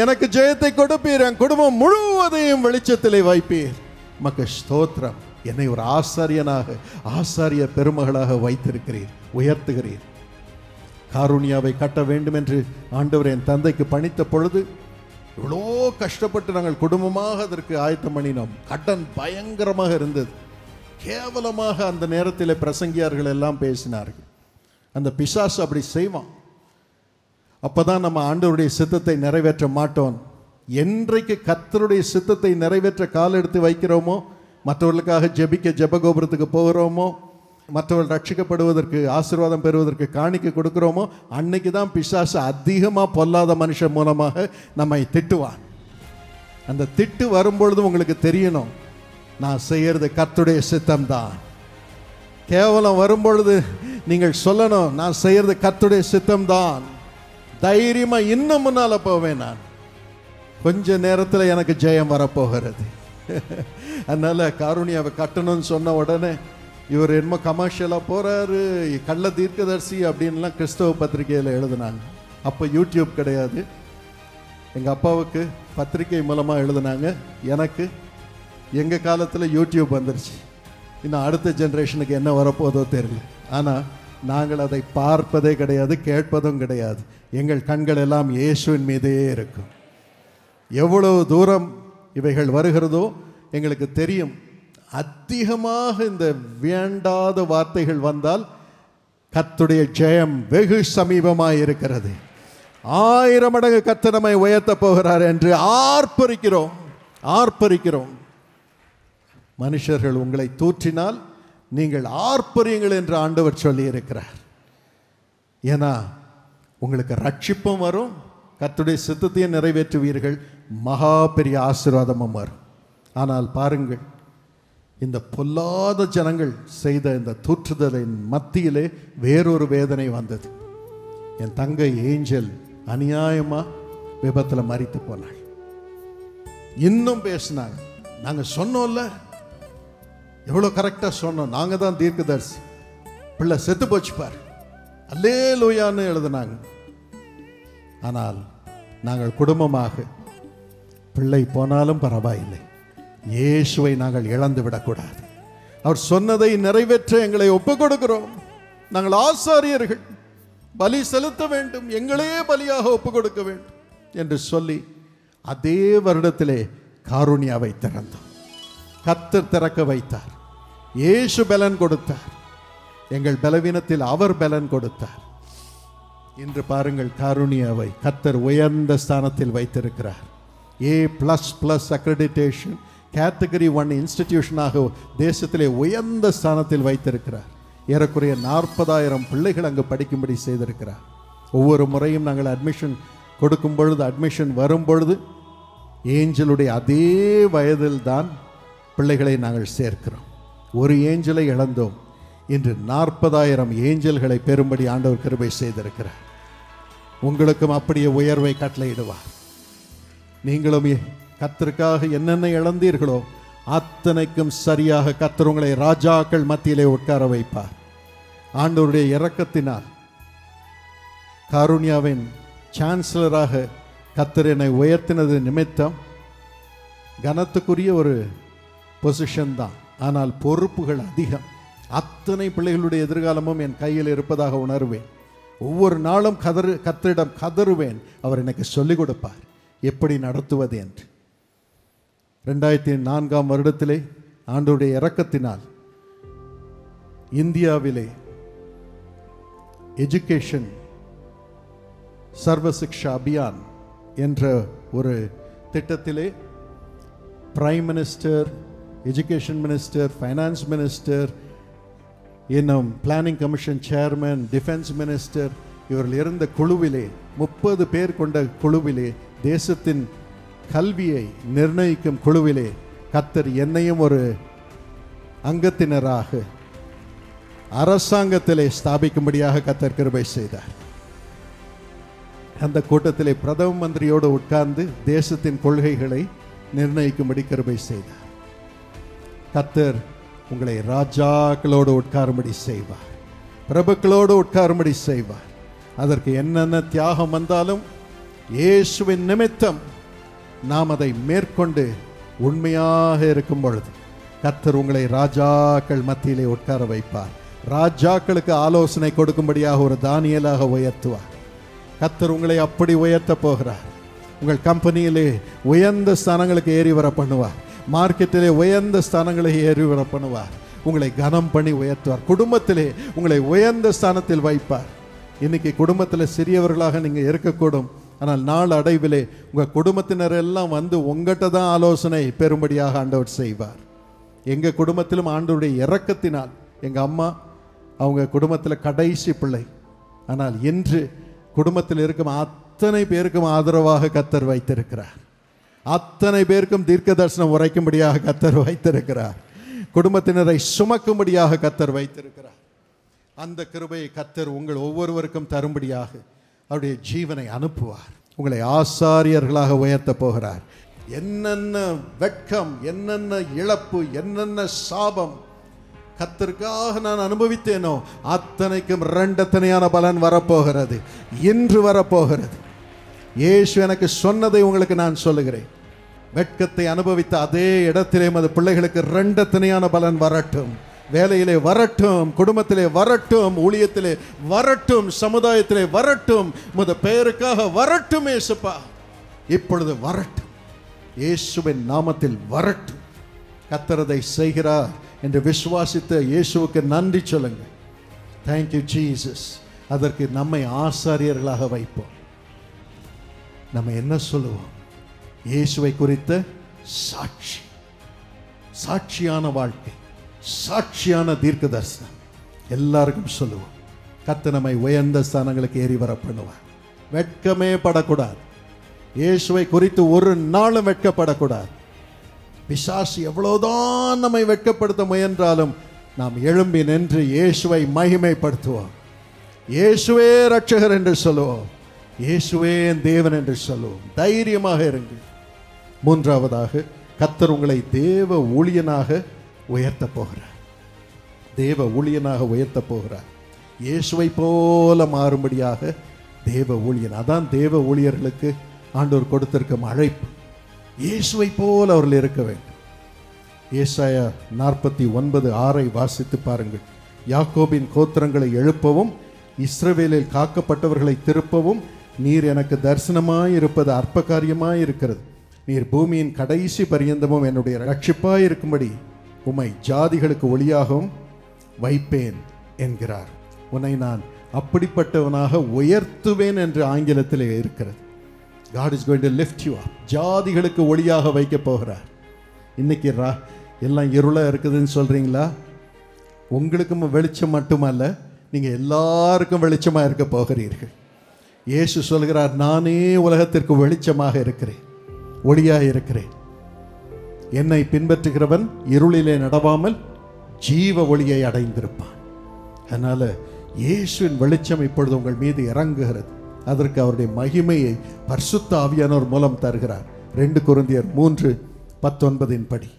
எனக்கு ஜெயத்தை கொடுப்பீர். என் குடும்பம் முழுவதையும் வெளிச்சத்திலே வைப்பீர். உமக்கு ஸ்தோத்திரம். என்னை ஒரு ஆசாரியனாக, ஆசாரிய பெருமகளாக வைத்திருக்கிறீர், உயர்த்துகிறீர். காருண்யாவை கட்ட வேண்டும் என்று ஆண்டவர் என் தந்தைக்கு பணித்த பொழுது இவ்வளோ கஷ்டப்பட்டு நாங்கள் குடும்பமாக அதற்கு ஆயத்தம் பண்ணினோம். கடன் பயங்கரமாக இருந்தது. கேவலமாக அந்த நேரத்தில் பிரசங்கியார்கள் எல்லாம் பேசினார்கள். அந்த பிசாசு அப்படி செய்வான். அப்பதான் நம்ம ஆண்டவருடைய சித்தத்தை நிறைவேற்ற மாட்டோம். என்றைக்கு கர்த்தருடைய சித்தத்தை நிறைவேற்ற கால் எடுத்து வைக்கிறோமோ, மற்றவர்களுக்காக ஜெபிக்க ஜெபகோபுரத்துக்கு போகிறோமோ, மற்றவர்கள் ரட்சிக்கப்படுவதற்கு, ஆசீர்வாதம் பெறுவதற்கு காணிக்கை கொடுக்கிறோமோ, அன்னைக்கு தான் பிசாசு அதிகமாக பொல்லாத மனுஷன் மூலமாக நம்மை திட்டுவான். அந்த திட்டு வரும்பொழுது உங்களுக்கு தெரியணும், நான் செய்யறது கர்த்தருடைய சித்தம்தான். கேவலம் வரும்பொழுது நீங்கள் சொல்லணும், நான் செய்யறது கர்த்தருடைய சித்தம்தான். தைரியமா இன்னும் முன்னால போவேன். நான் கொஞ்ச நேரத்தில் எனக்கு ஜெயம் வரப்போகிறது. அதனால காருண்யாவை கட்டணும்னு சொன்ன உடனே இவர் என்னமோ கமர்ஷியலாக போறாரு, கள்ள தீர்க்கதரிசி அப்படின்லாம் கிறிஸ்தவ பத்திரிகையில் எழுதினாங்க. அப்போ யூடியூப் கிடையாது. எங்கள் அப்பாவுக்கு பத்திரிகை மூலமாக எழுதினாங்க. எனக்கு எங்கள் காலத்தில் யூடியூப் வந்துருச்சு. இன்னும் அடுத்த ஜென்ரேஷனுக்கு என்ன வரப்போதோ தெரியல. ஆனால் நாங்கள் அதை பார்ப்பதே கிடையாது, கேட்பதும் கிடையாது. எங்கள் கண்கள் எல்லாம் இயேசுவின் மீதே இருக்கும். எவ்வளவு தூரம் இவைகள் வருகிறதோ எங்களுக்கு தெரியும். அதிகமாக இந்த வேண்டாத வார்த்தைகள் வந்தால் கர்த்தருடைய ஜெயம் வெகு சமீபமாய் இருக்கிறது. 1000 மடங்கு கர்த்தர் நம்மை உயர்த்த போகிறார் என்று ஆர்ப்பரிக்கிறோம், ஆர்ப்பரிக்கிறோம். மனுஷர்கள் உங்களை தூற்றினால் நீங்கள் ஆர்ப்பரியுங்கள் என்று ஆண்டவர் சொல்லி இருக்கிறார். ஏன்னா உங்களுக்கு ரட்சிப்பும் வரும், கர்த்தருடைய சித்தத்தையும் நிறைவேற்றுவீர்கள், மகா பெரிய ஆசீர்வாதமும் வரும். ஆனால் பாருங்கள், இந்த பொல்லாத ஜனங்கள் செய்த இந்த தூற்றுதலின் மத்தியிலே வேறொரு வேதனை வந்தது. என் தங்கை ஏஞ்சல் அநியாயமா விபத்தில் மரித்து போனாள். இன்னும் பேசினாங்க. நாங்கள் சொன்னோம்ல, எவ்வளோ கரெக்டாக சொன்னோம், நாங்கள் தான் தீர்க்கதரிசி, பிள்ளை செத்து போச்சு பார், அல்லேலூயான்னு எழுதினாங்க. ஆனால் நாங்கள் குடும்பமாக பிள்ளை போனாலும் பரவாயில்லை, இயேசுவை நாங்கள் இழந்து விடக்கூடாது. அவர் சொன்னதை நிறைவேற்ற எங்களை ஒப்புக் கொடுக்கிறோம். நாங்கள் ஆசாரியர்கள், பலி செலுத்த வேண்டும், எங்களே பலியாக ஒப்புக் கொடுக்க வேண்டும் என்று சொல்லி அதே வருடத்திலே காருண்யாவை திறந்தோம். கர்த்தர் திறக்க வைத்தார். இயேசு பலன் கொடுத்தார். எங்கள் பலவீனத்தில் அவர் பலன் கொடுத்தார். இன்று பாருங்கள், காருண்யாவை கர்த்தர் உயர்ந்த ஸ்தானத்தில் வைத்திருக்கிறார். A++ அக்ரெடிடேஷன் கேட்டகரி 1 இன்ஸ்டிடியூஷனாக தேசத்திலே உயர்ந்த ஸ்தானத்தில் வைத்திருக்கிறார். ஏறக்குறைய 40,000 பிள்ளைகள் அங்கு படிக்கும்படி செய்திருக்கிறார். ஒவ்வொரு முறையும் நாங்கள் அட்மிஷன் கொடுக்கும் பொழுது, அட்மிஷன் வரும் பொழுது ஏஞ்சலுடைய அதே வயதில் தான் பிள்ளைகளை நாங்கள் சேர்க்கிறோம். ஒரு ஏஞ்சலை இழந்தோம், இன்று 40,000 ஏஞ்சல்களை பெறும்படி ஆண்டவர் கிருபை செய்திருக்கிறார். உங்களுக்கும் அப்படியே உயர்வை கட்டளையிடுவார். நீங்களும் கர்த்தருக்காக என்னென்ன இழந்தீர்களோ அத்தனைக்கும் சரியாக கர்த்தர் உங்களை ராஜாக்கள் மத்தியிலே உட்கார வைப்பார். ஆண்டவருடைய இரக்கத்தினால் காருண்யாவின் சான்சலராக கர்த்தர் என்னை உயர்த்தினது நிமித்தம் கனத்துக்குரிய ஒரு பொசிஷன் தான். ஆனால் பொறுப்புகள் அதிகம். அத்தனை பிள்ளைகளுடைய எதிர்காலமும் என் கையில் இருப்பதாக உணர்வேன். ஒவ்வொரு நாளும் கர்த்தரிடம் கதறுவேன். அவர் எனக்கு சொல்லிக் கொடுப்பார் எப்படி நடத்துவது என்று. 2004ஆம் வருடத்திலே ஆண்டவருடைய இரக்கத்தினால் இந்தியாவிலே எஜுகேஷன் சர்வ சிக்ஷா அபியான் என்ற ஒரு திட்டத்திலே prime minister, education minister, finance minister, இன்னும் planning commission chairman, defence minister, இவர்கள் இருந்த குழுவிலே 30 பேர் கொண்ட குழுவிலே, தேசத்தின் கல்வியை நிர்ணயிக்கும் குழுவிலே கர்த்தர் என்னையும் ஒரு அங்கத்தினராக அரசாங்கத்திலே ஸ்தாபிக்கும்படியாக கர்த்தர் கிருபை செய்தார். அந்த கூட்டத்திலே பிரதம மந்திரியோடு உட்கார்ந்து தேசத்தின் கொள்கைகளை நிர்ணயிக்கும்படி கிருபை செய்தார். கர்த்தர் உங்களை ராஜாக்களோடு உட்காரும்படி செய்வார், பிரபுக்களோடு உட்காரும்படி செய்வார். அதற்கு என்னென்ன தியாகம் வந்தாலும் இயேசுவின் நிமித்தம் நாம் அதை மேற்கொண்டு உண்மையாக இருக்கும் பொழுது கர்த்தர் உங்களை ராஜாக்கள் மத்தியிலே உட்கார வைப்பார். ராஜாக்களுக்கு ஆலோசனை கொடுக்கும்படியாக ஒரு தானியேலாக உயர்த்துவார். கர்த்தர் உங்களை அப்படி உயர்த்த போகிறார். உங்கள் கம்பெனியிலே உயர்ந்த ஸ்தானங்களுக்கு ஏறி வர பண்ணுவார். மார்க்கெட்டிலே உயர்ந்த ஸ்தானங்களை ஏறி வர பண்ணுவார். உங்களை கனம் பண்ணி உயர்த்துவார். குடும்பத்திலே உங்களை உயர்ந்த ஸ்தானத்தில் வைப்பார். இன்னைக்கு குடும்பத்தில் சிறியவர்களாக நீங்கள் இருக்கக்கூடும். ஆனால் நாள் அடைவிலே உங்கள் குடும்பத்தினர் எல்லாம் வந்து உங்கள்கிட்ட தான் ஆலோசனை பெறும்படியாக ஆண்டவர் செய்வார். எங்கள் குடும்பத்திலும் ஆண்டவருடைய இரக்கத்தினால், எங்கள் அம்மா அவங்க குடும்பத்தில் கடைசி பிள்ளை, ஆனால் இன்று குடும்பத்தில் இருக்கும் அத்தனை பேருக்கும் ஆதரவாக கர்த்தர் வைத்திருக்கிறார். அத்தனை பேருக்கும் தீர்க்க தரிசனம் உரைக்கும்படியாக கர்த்தர் வைத்திருக்கிறார். குடும்பத்தினரை சுமக்கும்படியாக கர்த்தர் வைத்திருக்கிறார். அந்த கிருபையை கர்த்தர் உங்கள் ஒவ்வொருவருக்கும் தரும்படியாக அவருடைய ஜீவனை அனுப்புவார். உங்களை ஆசாரியர்களாக உயர்த்த போகிறார். என்னென்ன வெட்கம், என்னென்ன இழப்பு, என்னென்ன சாபம் கர்த்தருக்காக நான் அனுபவித்தேனோ அத்தனைக்கும் ரெண்டத்தனையான பலன் வரப்போகிறது. இன்று வரப்போகிறது. இயேசு எனக்கு சொன்னதை உங்களுக்கு நான் சொல்லுகிறேன். வெட்கத்தை அனுபவித்த அதே இடத்திலே மது பிள்ளைகளுக்கு ரெண்டத்தனையான பலன் வரட்டும். வேலையிலே வரட்டும், குடும்பத்திலே வரட்டும், ஊழியத்திலே வரட்டும், சமுதாயத்திலே வரட்டும், முத பெயருக்காக வரட்டும். இயேசுப்பா இப்பொழுது வரட்டும், இயேசுவின் நாமத்தில் வரட்டும். கர்த்தரதை செய்கிறார் என்று விசுவாசித்த இயேசுவுக்கு நன்றி சொல்லுங்கள். Thank you Jesus. அதற்கு நம்மை ஆசாரியர்களாக வைப்போம். நம்ம என்ன சொல்லுவோம்? இயேசுவை குறித்த சாட்சி, சாட்சியான வாழ்க்கை, சாட்சியான தீர்க்க தரிசனம் எல்லாருக்கும் சொல்லுவோம். கர்த்தர் நம்மை உயர்ந்த ஸ்தானங்களுக்கு ஏறி வர பண்ணுவார். வெட்கமே படக்கூடாது. இயேசுவை குறித்து ஒரு நாளும் வெட்கப்படக்கூடாது. பிசாசு எவ்வளவுதான் நம்மை வெட்கப்படுத்த முயன்றாலும் நாம் எழும்பி நின்று இயேசுவை மகிமைப்படுத்துவோம். இயேசுவே ரட்சகர் என்று சொல்லுவோம். இயேசுவே தேவன் என்று சொல்லுவோம். தைரியமாக இருங்கள். மூன்றாவதாக கர்த்தர் உங்களை தேவ ஊழியனாக உயர்த்த போகிறார். தேவ ஊழியனாக உயர்த்த போகிறார். இயேசுவை போல மாறும்படியாக தேவ ஊழியன். அதான் தேவ ஊழியர்களுக்கு ஆண்டவர் கொடுத்திருக்கும் அழைப்பு. இயேசுவை போல அவர்கள் இருக்க வேண்டும். ஏசாயா 49:6 வாசித்து பாருங்கள். யாக்கோபின் கோத்திரங்களை எழுப்பவும் இஸ்ரவேலில் காக்கப்பட்டவர்களை திருப்பவும் நீர் எனக்கு தரிசனமாய் இருப்பது அற்ப காரியமாய் இருக்கிறது. நீர் பூமியின் கடைசி பரியந்தமும் என்னுடைய ரட்சிப்பாய் இருக்கும்படி உம்மை ஜாதிகளுக்கு ஒளியாகவும் வைப்பேன் என்கிறார். உன்னை நான் அப்படிப்பட்டவனாக உயர்த்துவேன் என்று ஆங்கிலத்தில் இருக்கிறது. God is going to lift you up. ஜாதிகளுக்கு ஒளியாக வைக்க போகிறார். இன்னைக்கு எல்லாம் இருளாக இருக்குதுன்னு சொல்றீங்களா? உங்களுக்கும் வெளிச்சம் மட்டுமல்ல, நீங்க எல்லாருக்கும் வெளிச்சமாக இருக்க போகிறீர்கள். இயேசு சொல்கிறார், நானே உலகத்திற்கு வெளிச்சமாக இருக்கிறேன், ஒளியாக இருக்கிறேன். என்னை பின்பற்றுகிறவன் இருளிலே நடவாமல் ஜீவ ஒளியை அடைந்திருப்பான். அதனால இயேசுவின் வெளிச்சம் இப்பொழுது உங்கள் மீது இறங்குகிறது. அதற்கு அவருடைய மகிமையை பரிசுத்த ஆவியானவர் மூலம் தருகிறார். 2 கொரிந்தியர் 3:19 படி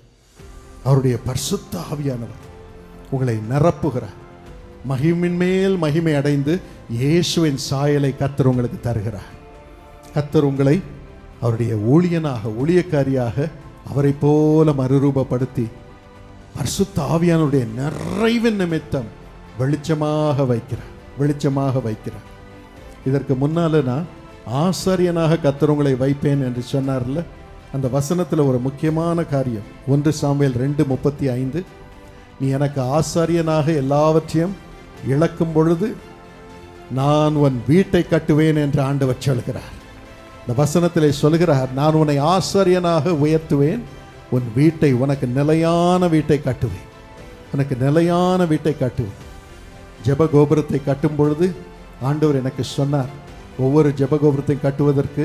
அவருடைய பரிசுத்த ஆவியானவர் உங்களை நிரப்புகிறார். மகிமையின் மேல் மகிமை அடைந்து இயேசுவின் சாயலை கர்த்தர் உங்களுக்கு தருகிறார். கர்த்தர் உங்களை அவருடைய ஊழியனாக, ஊழியக்காரியாக அவரை போல மறுரூபப்படுத்தி பரிசுத்த ஆவியானவருடைய நிறைவின் நிமித்தம் வெளிச்சமாக வைக்கிறார், வெளிச்சமாக வைக்கிறார். இதற்கு முன்னால நான் ஆசாரியனாக கர்த்தர் உங்களை வைப்பேன் என்று சொன்னார்ல, அந்த வசனத்தில் ஒரு முக்கியமான காரியம் 1 சாமுவேல் 2:35 நீ எனக்கு ஆசாரியனாக எல்லாவற்றையும் இழக்கும் பொழுது நான் உன் வீட்டை கட்டுவேன் என்று ஆண்டவர் சொல்கிறார். இந்த வசனத்திலே சொல்கிறார், நான் உன்னை ஆசாரியனாக உயர்த்துவேன், உன் வீட்டை, உனக்கு நிலையான வீட்டை கட்டுவேன், உனக்கு நிலையான வீட்டை கட்டுவேன். ஜெப கோபுரத்தை கட்டும் பொழுது ஆண்டவர் எனக்கு சொன்னார், ஒவ்வொரு ஜெப கோபுரத்தையும் கட்டுவதற்கு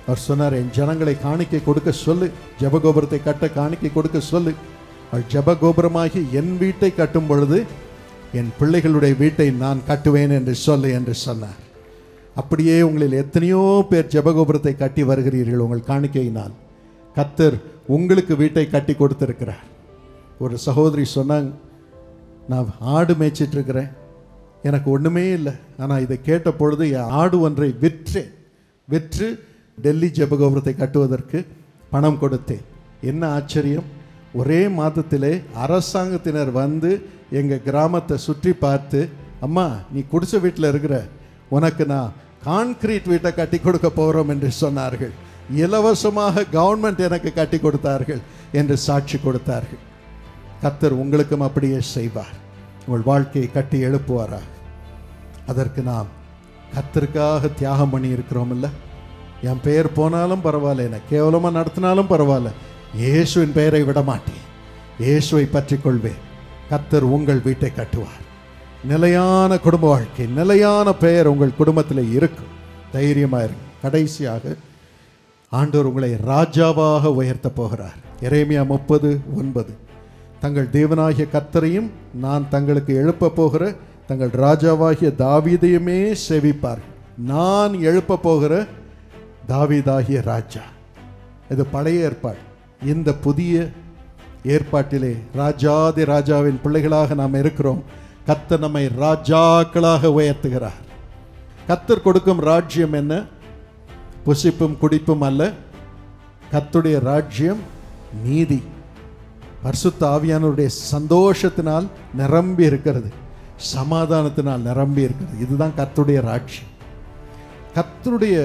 அவர் சொன்னார், என் ஜனங்களை காணிக்கை கொடுக்க சொல்லு, ஜெப கோபுரத்தை கட்ட காணிக்கை கொடுக்க சொல்லு. அவள் ஜெப கோபுரமாகி என் வீட்டை கட்டும் பொழுது என் பிள்ளைகளுடைய வீட்டை நான் கட்டுவேன் என்று சொல்லு என்று சொன்னார். அப்படியே உங்களில் எத்தனையோ பேர் ஜெபகோபுரத்தை கட்டி வருகிறீர்கள் உங்கள் காணிக்கையினால். கர்த்தர் உங்களுக்கு வீட்டை கட்டி கொடுத்திருக்கிறார். ஒரு சகோதரி சொன்னாங்க, நான் ஆடு மேய்ச்சிட்டு இருக்கிறேன், எனக்கு ஒன்றுமே இல்லை, ஆனால் இதை கேட்ட பொழுது என் ஆடு ஒன்றை விற்று டெல்லி ஜெபகோபுரத்தை கட்டுவதற்கு பணம் கொடுத்தேன். என்ன ஆச்சரியம், ஒரே மாதத்திலே அரசாங்கத்தினர் வந்து எங்கள் கிராமத்தை சுற்றி பார்த்து, அம்மா நீ குடிசை வீட்டில் இருக்கிற, உனக்கு நான் கான்கிரீட் வீட்டை கட்டி கொடுக்க போகிறோம் என்று சொன்னார்கள். இலவசமாக கவர்மெண்ட் எனக்கு கட்டி கொடுத்தார்கள் என்று சாட்சி கொடுத்தார்கள். கர்த்தர் உங்களுக்கும் அப்படியே செய்வார், உங்கள் வாழ்க்கையை கட்டி எழுப்புவாரா. அதற்கு நாம் கர்த்தருக்காக தியாகம் பண்ணி இருக்கிறோம் இல்லை. என் பெயர் போனாலும் பரவாயில்ல, என்னை கேவலமாக நடத்தினாலும் பரவாயில்ல, இயேசுவின் பெயரை விட மாட்டேன், இயேசுவை பற்றி கொள்வேன். கர்த்தர் உங்கள் வீட்டை கட்டுவார். நிலையான குடும்ப வாழ்க்கை, நிலையான பெயர் உங்கள் குடும்பத்தில் இருக்கும். தைரியமாக இருக்கும். கடைசியாக ஆண்டவர் உங்களை ராஜாவாக உயர்த்த போகிறார். எரேமியா 30:9, தங்கள் தேவனாகிய கர்த்தரையும் நான் தங்களுக்கு எழுப்ப போகிற தங்கள் ராஜாவாகிய தாவீதையுமே சேவிப்பார்கள். நான் எழுப்ப போகிற தாவீதாகிய ராஜா. இது பழைய ஏற்பாடு. இந்த புதிய ஏற்பாட்டிலே ராஜாதி ராஜாவின் பிள்ளைகளாக நாம் இருக்கிறோம். கர்த்தர் நம்மை ராஜாக்களாக உயர்த்துகிறார். கர்த்தர் கொடுக்கும் ராஜ்யம் என்ன? புசிப்பும் குடிப்பும் அல்ல. கர்த்தருடைய ராஜ்யம் நீதி, பரிசுத்த ஆவியானவருடைய சந்தோஷத்தினால் நிரம்பி இருக்கிறது, சமாதானத்தினால் நிரம்பி இருக்கிறது. இதுதான் கர்த்தருடைய ராஜ்யம். கர்த்தருடைய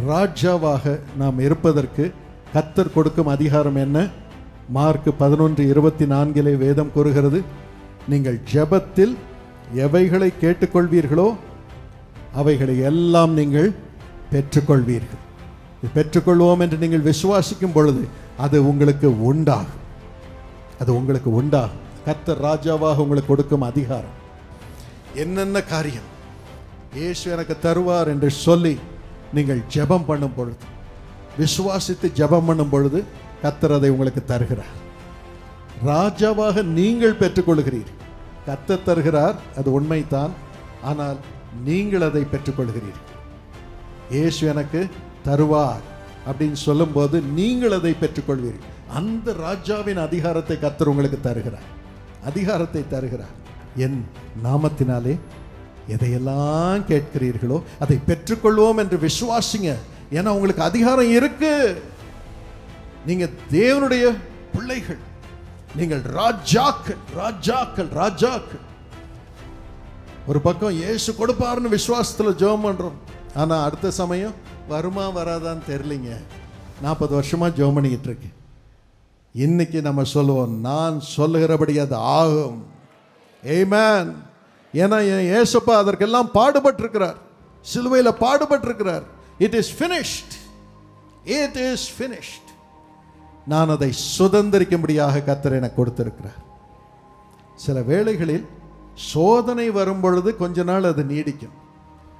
ராஜாவாக நாம் இருப்பதற்கு கர்த்தர் கொடுக்கும் அதிகாரம் என்ன? மார்க் 11:24 வேதம் கூறுகிறது, நீங்கள் ஜெபத்தில் எவைகளை கேட்டுக்கொள்வீர்களோ அவைகளை எல்லாம் நீங்கள் பெற்றுக்கொள்வீர்கள். பெற்றுக்கொள்வோம் என்று நீங்கள் விசுவாசிக்கும் பொழுது அது உங்களுக்கு உண்டாகும். அது உங்களுக்கு உண்டாகும். கர்த்தர் ராஜாவாக உங்களுக்கு கொடுக்கும் அதிகாரம். என்னென்ன காரியம் இயேசு எனக்கு தருவார் என்று சொல்லி நீங்கள் ஜெபம் பண்ணும் பொழுது, விசுவாசித்து ஜெபம் பண்ணும் பொழுது கர்த்தர் அதை உங்களுக்கு தருகிறார். ராஜாவாக நீங்கள் பெற்றுக்கொள்கிறீர்கள். கர்த்தர் தருகிறார், அது உண்மைதான். ஆனால் நீங்கள் அதை பெற்றுக்கொள்கிறீர்கள். இயேசு எனக்கு தருவார் அப்படின்னு சொல்லும்போது நீங்கள் அதை பெற்றுக்கொள்வீர்கள். அந்த ராஜாவின் அதிகாரத்தை கர்த்தர் உங்களுக்கு தருகிறார். அதிகாரத்தை தருகிறார். என் நாமத்தினாலே எதையெல்லாம் கேட்கிறீர்களோ அதை பெற்றுக்கொள்வோம் என்று விசுவாசிங்க. ஏன்னா உங்களுக்கு அதிகாரம் இருக்கு. நீங்க தேவனுடைய பிள்ளைகள், நீங்கள் ராஜாக்கள், ராஜாக்கள், ராஜாக்கள். ஒரு பக்கம் இயேசு கொடுப்பாருன்னு விசுவாசத்தில் ஜெபம் பண்றோம். ஆனா அடுத்த சமயம் வருமா வராதான்னு தெரியலிங்க. 40 வருஷமா ஜெபம் பண்ணிக்கிட்டு இருக்கேன். இன்னைக்கு நம்ம சொல்லுவோம், நான் சொல்லுகிறபடி அது ஆகும். ஆமென். ஏன்னா இயேசுப்பா அதற்கெல்லாம் பாடுபட்டிருக்கிறார், சிலுவையில் பாடுபட்டிருக்கிறார். It is finished. It is finished. நான் அதை சுதந்திரிக்கும்படியாக கர்த்தர் எனக்கு கொடுத்திருக்கிறார். சில வேளைகளில் சோதனை வரும் பொழுது கொஞ்ச நாள் அது நீடிக்கும்.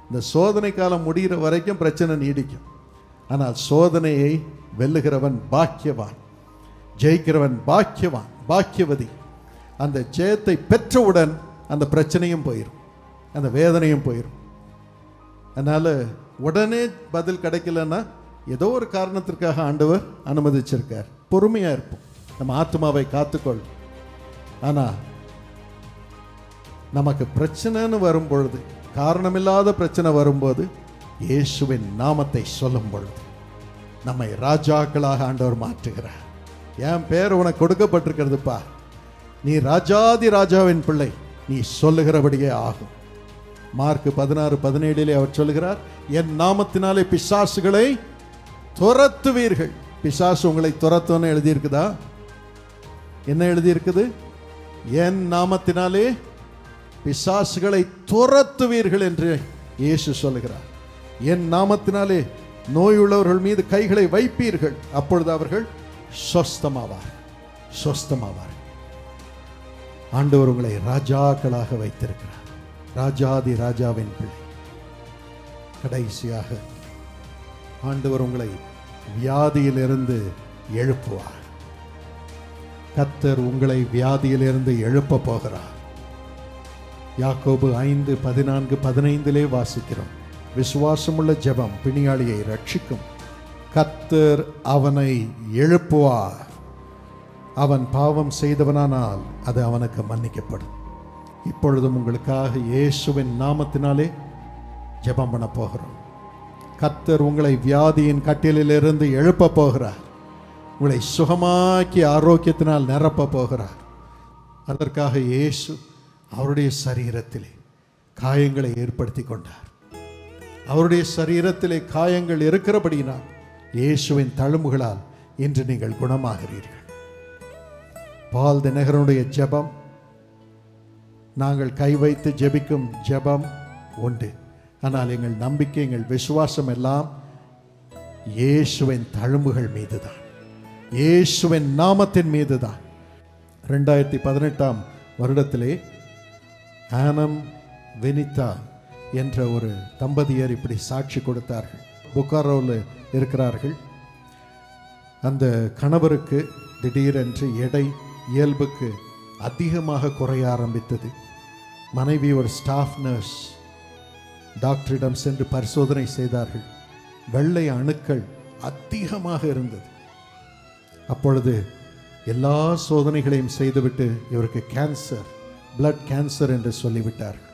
இந்த சோதனை காலம் முடிகிற வரைக்கும் பிரச்சனை நீடிக்கும். ஆனால் சோதனையை வெல்லுகிறவன் பாக்கியவான், ஜெயிக்கிறவன் பாக்கியவான், பாக்கியவதி. அந்த ஜெயத்தை பெற்றவுடன் அந்த பிரச்சனையும் போயிடும், அந்த வேதனையும் போயிடும். அதனால் உடனே பதில் கிடைக்கலன்னா ஏதோ ஒரு காரணத்திற்காக ஆண்டவர் அனுமதிச்சிருக்கார். பொறுமையாக இருப்போம், நம்ம ஆத்மாவை காத்துக்கொள். ஆனால் நமக்கு பிரச்சனைன்னு வரும் பொழுது, காரணமில்லாத பிரச்சனை வரும்போது இயேசுவின் நாமத்தை சொல்லும் பொழுது நம்மை ராஜாக்களாக ஆண்டவர் மாற்றுகிறார். என் பேர் உனக்கு கொடுக்கப்பட்டிருக்கிறதுப்பா, நீ ராஜாதி ராஜாவின் பிள்ளை, நீ சொல்லுகிறபடியே ஆகும். மார்க் 16:17 அவர் சொல்லுகிறார், என் நாமத்தினாலே பிசாசுகளை துரத்துவீர்கள். பிசாசு உங்களை துரத்துன்னு எழுதியிருக்குதா? என்ன எழுதியிருக்குது? என் நாமத்தினாலே பிசாசுகளை துரத்துவீர்கள் என்று இயேசு சொல்லுகிறார். என் நாமத்தினாலே நோயுள்ளவர்கள் மீது கைகளை வைப்பீர்கள், அப்பொழுது அவர்கள் சொஸ்தமாவார், சொஸ்தமாவார். ஆண்டவர் உங்களை ராஜாக்களாக வைத்திருக்கிறார். ராஜாதி ராஜாவின் பிள்ளை. கடைசியாக ஆண்டவர் உங்களை வியாதியிலிருந்து எழுப்புவார். கர்த்தர் உங்களை வியாதியிலிருந்து எழுப்ப போகிறார். யாக்கோபு 5:14-15 வாசிக்கிறோம். விசுவாசமுள்ள ஜெபம் பிணியாளியை ரட்சிக்கும். கர்த்தர் அவனை எழுப்புவார். அவன் பாவம் செய்தவனானால் அது அவனுக்கு மன்னிக்கப்படும். இப்பொழுதும் உங்களுக்காக இயேசுவின் நாமத்தினாலே ஜெபம் பண்ண போகிறோம். கர்த்தர் உங்களை வியாதியின் கட்டிலிலிருந்து எழுப்ப போகிறார். உங்களை சுகமாக்கி ஆரோக்கியத்தினால் நிரப்ப போகிறார். அதற்காக இயேசு அவருடைய சரீரத்திலே காயங்களை ஏற்படுத்தி கொண்டார். அவருடைய சரீரத்திலே காயங்கள் இருக்கிறபடியினால் இயேசுவின் தழும்புகளால் இன்று நீங்கள் குணமாகிறீர்கள். பால் தினகரனுடைய ஜெபம், நாங்கள் கை வைத்து ஜெபிக்கும் ஜெபம் உண்டு. ஆனால் எங்கள் நம்பிக்கை, எங்கள் விசுவாசம் எல்லாம் இயேசுவின் தழும்புகள் மீதுதான், இயேசுவின் நாமத்தின் மீதுதான். 2018 வருடத்திலே ஆனம் வெனிதா என்ற ஒரு தம்பதியர் இப்படி சாட்சி கொடுத்தார்கள். புகாரோவில் இருக்கிறார்கள். அந்த கணவருக்கு திடீரென்று எடை இயல்புக்கு அதிகமாக குறைய ஆரம்பித்தது. மனைவி ஒரு ஸ்டாஃப் நர்ஸ் டாக்டரிடம் சென்று பரிசோதனை செய்தார்கள். வெள்ளை அணுக்கள் அதிகமாக இருந்தது. அப்பொழுது எல்லா சோதனைகளையும் செய்துவிட்டு இவருக்கு கேன்சர், பிளட் கேன்சர் என்று சொல்லிவிட்டார்கள்.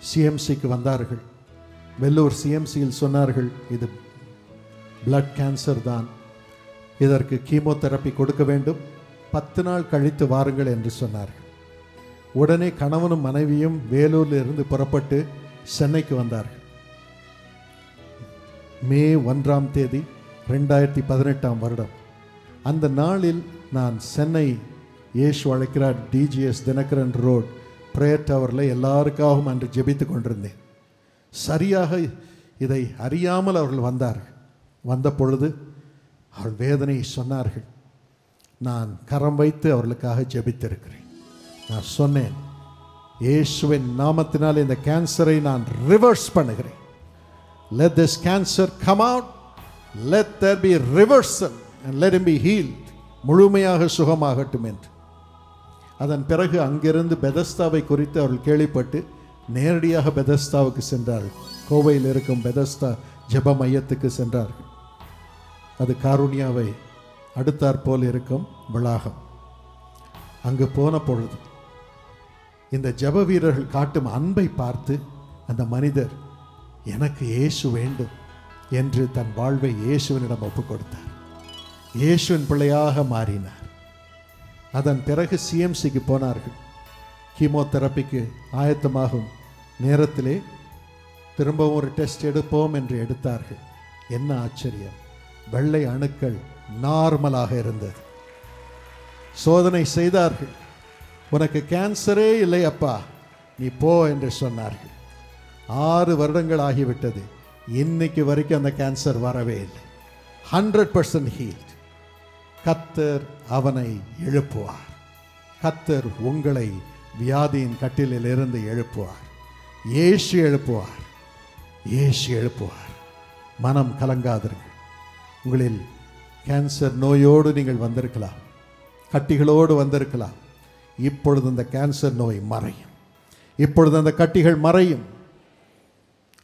சிஎம்சிக்கு வந்தார்கள். வெள்ளூர் சிஎம்சியில் சொன்னார்கள், இது பிளட் கேன்சர் தான், இதற்கு கீமோதெரப்பி கொடுக்க வேண்டும், 10 நாள் கழித்து வாருங்கள் என்று சொன்னார்கள். உடனே கணவனும் மனைவியும் வேலூரில் இருந்து புறப்பட்டு சென்னைக்கு வந்தார்கள். மே 1 2018 வருடம். அந்த நாளில் நான் சென்னை இயேசு அழைக்கிறார் டிஜிஎஸ் தினகரன் ரோட் பிரேயர் டவரில் எல்லாருக்காகவும் அன்று ஜெபித்து கொண்டிருந்தேன். சரியாக இதை அறியாமல் அவர்கள் வந்தார்கள். வந்த பொழுது அவர்கள் வேதனையை சொன்னார்கள். நான் கரம் வைத்து அவர்களுக்காக ஜெபித்திருக்கிறேன். நான் சொன்னேன், இயேசுவின் நாமத்தினால் இந்த கேன்சரை நான் ரிவர்ஸ் பண்ணுகிறேன். Let this cancer come out. Let there be reversal and let him be healed. முழுமையாக சுகமாகட்டும் என்று. அதன் பிறகு அங்கிருந்து பெதஸ்தாவை குறித்து அவர்கள் கேள்விப்பட்டு நேரடியாக பெதஸ்தாவுக்கு சென்றார்கள். கோவையில் இருக்கும் பெதஸ்தா ஜெப மையத்துக்கு சென்றார்கள். அது காருண்யாவை அடுத்தாற்போல் இருக்கும் வளாகம். அங்கு போன பொழுது இந்த ஜெப வீரர்கள் காட்டும் அன்பை பார்த்து அந்த மனிதர், எனக்கு இயேசு வேண்டும் என்று தன் வாழ்வை இயேசுவினிடம் ஒப்புக் கொடுத்தார். இயேசுவின் பிள்ளையாக மாறினார். அதன் பிறகு சிஎம்சிக்கு போனார்கள். கீமோதெரப்பிக்கு ஆயத்தமாகும் நேரத்திலே திரும்பவும் ஒரு டெஸ்ட் எடுப்போம் என்று எடுத்தார்கள். என்ன ஆச்சரியம், வெள்ளை அணுக்கள் நார்மலாக இருந்தது. சோதனை செய்தார்கள். உனக்கு கேன்சரே இல்லை அப்பா, நீ போ என்று சொன்னார்கள். 6 வருடங்கள் ஆகிவிட்டது. இன்னைக்கு வரைக்கும் அந்த கேன்சர் வரவே இல்லை. 100% ஹீல்ட். கர்த்தர் அவனை எழுப்புவார். கர்த்தர் உங்களை வியாதியின் கட்டிலில் இருந்து எழுப்புவார். இயேசு எழுப்புவார். இயேசு எழுப்புவார். மனம் கலங்காதிருங்கள். உங்களில் கேன்சர் நோயோடு நீங்கள் வந்திருக்கலாம், கட்டிகளோடு வந்திருக்கலாம். இப்பொழுது அந்த கேன்சர் நோய் மறையும். இப்பொழுது அந்த கட்டிகள் மறையும்.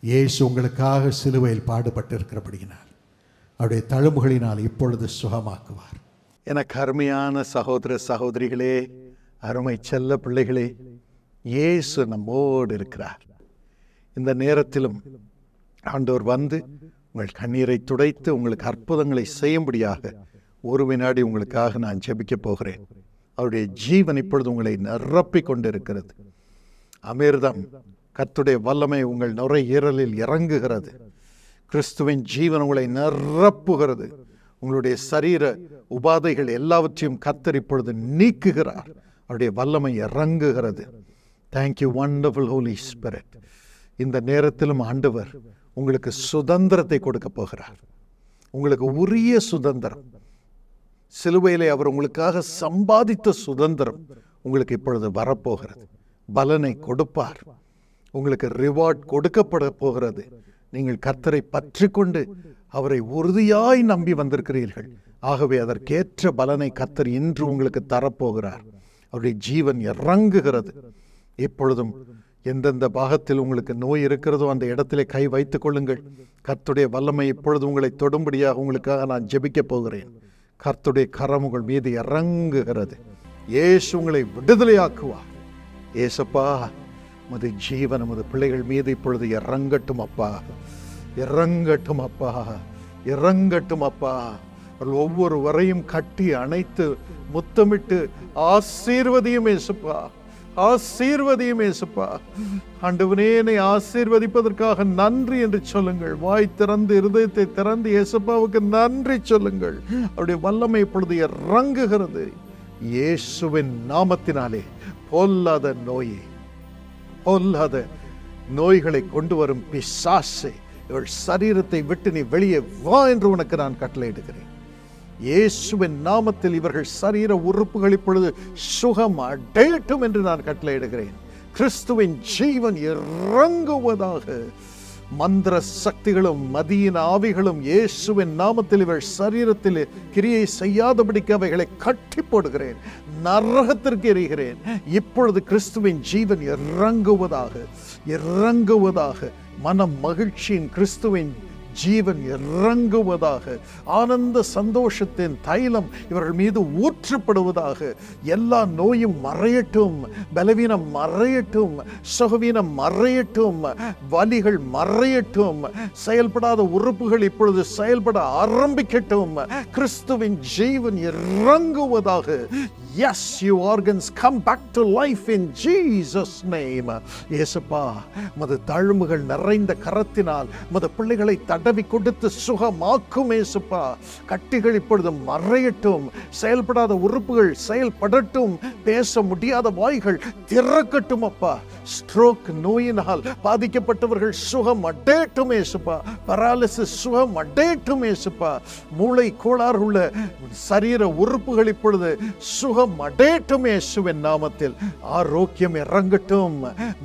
இயேசு உங்களுக்காக சிலுவையில் பாடுபட்டிருக்கிறபடியினால் அவருடைய தழும்புகளினால் இப்பொழுது சுகமாக்குவார். எனக்கு அருமையான சகோதர சகோதரிகளே, அருமை செல்ல பிள்ளைகளே, இயேசு நம்மோடு இருக்கிறார். இந்த நேரத்திலும் ஆண்டவர் வந்து உங்கள் கண்ணீரை துடைத்து உங்களுக்கு அற்புதங்களை செய்யும்படியாக ஒரு வினாடி உங்களுக்காக நான் ஜெபிக்க போகிறேன். அவருடைய ஜீவன் இப்பொழுது உங்களை நிரப்பிக் கொண்டிருக்கிறது. அமிர்தம், கர்த்தருடைய வல்லமை உங்கள் நுரையீரலில் இறங்குகிறது. கிறிஸ்துவின் ஜீவன் உங்களை நிரப்புகிறது. உங்களுடைய சரீர உபாதைகள் எல்லாவற்றையும் கர்த்தர் இப்பொழுது நீக்குகிறார். அவருடைய வல்லமை இறங்குகிறது. Thank you wonderful Holy Spirit. இந்த நேரத்திலும் ஆண்டவர் உங்களுக்கு சுதந்திரத்தை கொடுக்க போகிறார். உங்களுக்கு உரிய சுதந்திரம். சிலுவையிலே அவர் உங்களுக்காக சம்பாதித்த சுதந்திரம் உங்களுக்கு இப்பொழுது வரப்போகிறது. பலனை கொடுப்பார். உங்களுக்கு ரிவார்ட் கொடுக்கப்பட போகிறது. நீங்கள் கர்த்தரை பற்றி கொண்டு அவரை உறுதியாய் நம்பி வந்திருக்கிறீர்கள். ஆகவே அதற்கேற்ற பலனை கர்த்தர் இன்று உங்களுக்கு தரப்போகிறார். அவருடைய ஜீவன் இறங்குகிறது. இப்பொழுதும் எந்தெந்த பாகத்தில் உங்களுக்கு நோய் இருக்கிறதோ அந்த இடத்திலே கை வைத்துக் கொள்ளுங்கள். கர்த்தருடைய வல்லமை இப்பொழுது உங்களை தொடும்படியாக உங்களுக்காக நான் ஜெபிக்கப் போகிறேன். கர்த்தருடைய கரம் உங்கள் மீது இறங்குகிறது. இயேசு உங்களை விடுதலையாக்குவார். ஏசப்பா, உமது ஜீவன் உமது பிள்ளைகள் மீது இப்பொழுது இறங்கட்டும் அப்பா, இறங்கட்டும் அப்பா, இறங்கட்டும் அப்பா. ஒவ்வொருவரையும் கட்டி அணைத்து முத்தமிட்டு ஆசீர்வதியும் ஏசப்பா, ஆசீர்வதியும் ஏசப்பா. ஆண்டவனே, என்னை ஆசீர்வதிப்பதற்காக நன்றி என்று சொல்லுங்கள். வாய் திறந்து இருதயத்தை திறந்து ஏசப்பாவுக்கு நன்றி சொல்லுங்கள். அவருடைய வல்லமை இப்பொழுது இறங்குகிறது. இயேசுவின் நாமத்தினாலே பொல்லாத நோயை, பொல்லாத நோய்களை கொண்டு வரும் பிசாசே, இவள் சரீரத்தை விட்டு நீ வெளியே வா என்று உனக்கு நான் கட்டளையிடுகிறேன். இயேசுவின் நாமத்தில் இவர்கள் சரீர உறுப்புகள் இப்பொழுது சுகம் அடையட்டும் என்று நான் கட்டளையிடுகிறேன். கிறிஸ்துவின் ஜீவன் இறங்குவதாக. மந்திர சக்திகளும் மதியின் ஆவிகளும் இயேசுவின் நாமத்தில் இவள் சரீரத்தில் கிரியை செய்யாதபடிக்கு அவைகளை கட்டி போடுகிறேன், நரகத்திற்கு எறிகிறேன். இப்பொழுது கிறிஸ்துவின் ஜீவன் இறங்குவதாக, இறங்குவதாக. மனம் மகிழ்ச்சியின் கிறிஸ்துவின் ஜீவன் இறங்குவதாக. ஆனந்த சந்தோஷத்தின் தைலம் இவர்கள் மீது ஊற்றப்படுவதாக. எல்லா நோயும் மறையட்டும், பலவீனம் மறையட்டும், சுகவீனம் மறையட்டும், வலிகள் மறையட்டும். செயல்படாத உறுப்புகள் இப்பொழுது செயல்பட ஆரம்பிக்கட்டும். கிறிஸ்துவின் ஜீவன் இறங்குவதாக. Yes, you organs come back to life in Jesus' name. இயேசுப்பா, மது தழும்புகள் நிறைந்த கரத்தினால் மது பிள்ளைகளை தடவி கொடுத்து சுகமாக்கும் இயேசுப்பா. கட்டிகள் இப்பொழுது மறையட்டும், செயல்படாத உறுப்புகள் செயல்படட்டும், பேச முடியாத வாய்கள் திறக்கட்டும் அப்பா. ஸ்ட்ரோக் நோயினால் பாதிக்கப்பட்டவர்கள் சுகம் அடையட்டும் இயேசுப்பா. பராலிசிஸ் சுகம் அடையட்டும் இயேசுப்பா. மூளை கோளாறு உள்ள சரீர உறுப்புகள் இப்பொழுது சுகம் அடையட்டும் இயேசுவின் நாமத்தில். ஆரோக்கியம் இறங்கட்டும்,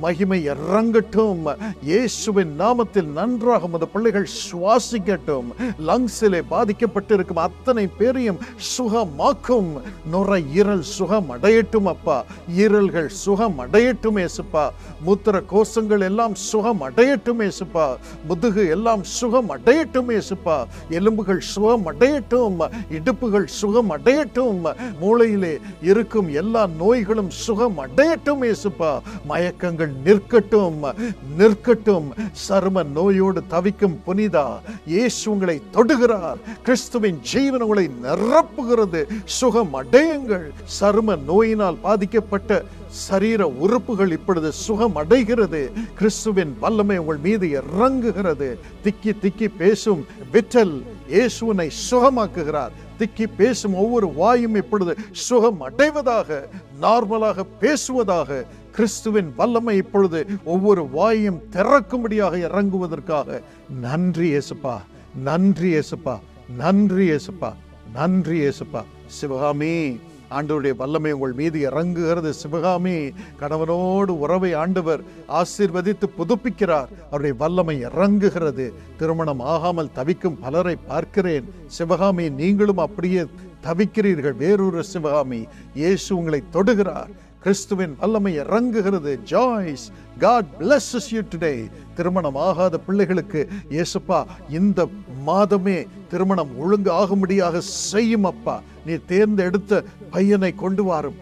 மகிமை இறங்கட்டும் இயேசுவின் நாமத்தில். நன்றாக அந்த பிள்ளைகள் சுவாசிக்கட்டும். லங்ஸிலே பாதிக்கப்பட்டிருக்கும் அத்தனை பேரையும் சுகமாக்கும். நுரையீரல் சுகம் அடையட்டும் அப்பா. ஈரல்கள் சுகம் அடையட்டும் இயேசுப்பா. மூத்திர கோஷங்கள் எல்லாம் சுகம் அடையட்டும் இயேசுப்பா. முதுகு எல்லாம் சுகம் அடையட்டும் இயேசுப்பா. எலும்புகள் சுகம் அடையட்டும், இடுப்புகள் சுகம் அடையட்டும். மூளையிலே இருக்கும் எல்லா நோய்களும் சுகம் அடையட்டும் இயேசுப்பா. மயக்கங்கள் நிற்கட்டும், நிற்கட்டும். சரும நோயோடு தவிக்கும் புனிதா, இயேசு உங்களை தொடுகிறார். கிறிஸ்துவின் ஜீவன் உங்களை நிரப்புகிறது. சுகம் அடையுங்கள். சரும நோயினால் பாதிக்கப்பட்ட சரீர உறுப்புகள் இப்பொழுது சுகம் அடைகிறது. கிறிஸ்துவின் வல்லமை உங்கள் மீது இறங்குகிறது. திக்கி திக்கி பேசும் விட்டல் இயேசுவை சுகமாக்குகிறார். திக்கி பேசும் ஒவ்வொரு வாயும் இப்பொழுது சுகம் அடைவதாக, நார்மலாக பேசுவதாக. கிறிஸ்துவின் வல்லமை இப்பொழுது ஒவ்வொரு வாயும் திறக்கும்படியாக இறங்குவதற்காக நன்றி இயேசுப்பா, நன்றி இயேசுப்பா, நன்றி இயேசுப்பா, நன்றி இயேசுப்பா. சிவகாமி, ஆண்டவருடைய வல்லமை உங்கள் மீது இறங்குகிறது. சிவகாமி, கணவனோடு உறவை ஆண்டவர் ஆசீர்வதித்து புதுப்பிக்கிறார். அவருடைய வல்லமை இறங்குகிறது. திருமணம் ஆகாமல் தவிக்கும் பலரை பார்க்கிறேன். சிவகாமி, நீங்களும் அப்படியே தவிக்கிறீர்கள். வேறொரு சிவகாமி, இயேசு உங்களை தொடுகிறார். கிறிஸ்துவின் வல்லமை இறங்குகிறது. Joyce, God blesses you today. திருமணம் ஆகாத பிள்ளைகளுக்கு இயேசுப்பா இந்த மாதமே திருமணம் ஒழுங்கு ஆகும்படியாக செய்யும் அப்பா. நீ தேர்ந்தெடுத்த பையனை கொண்டு வாரும்,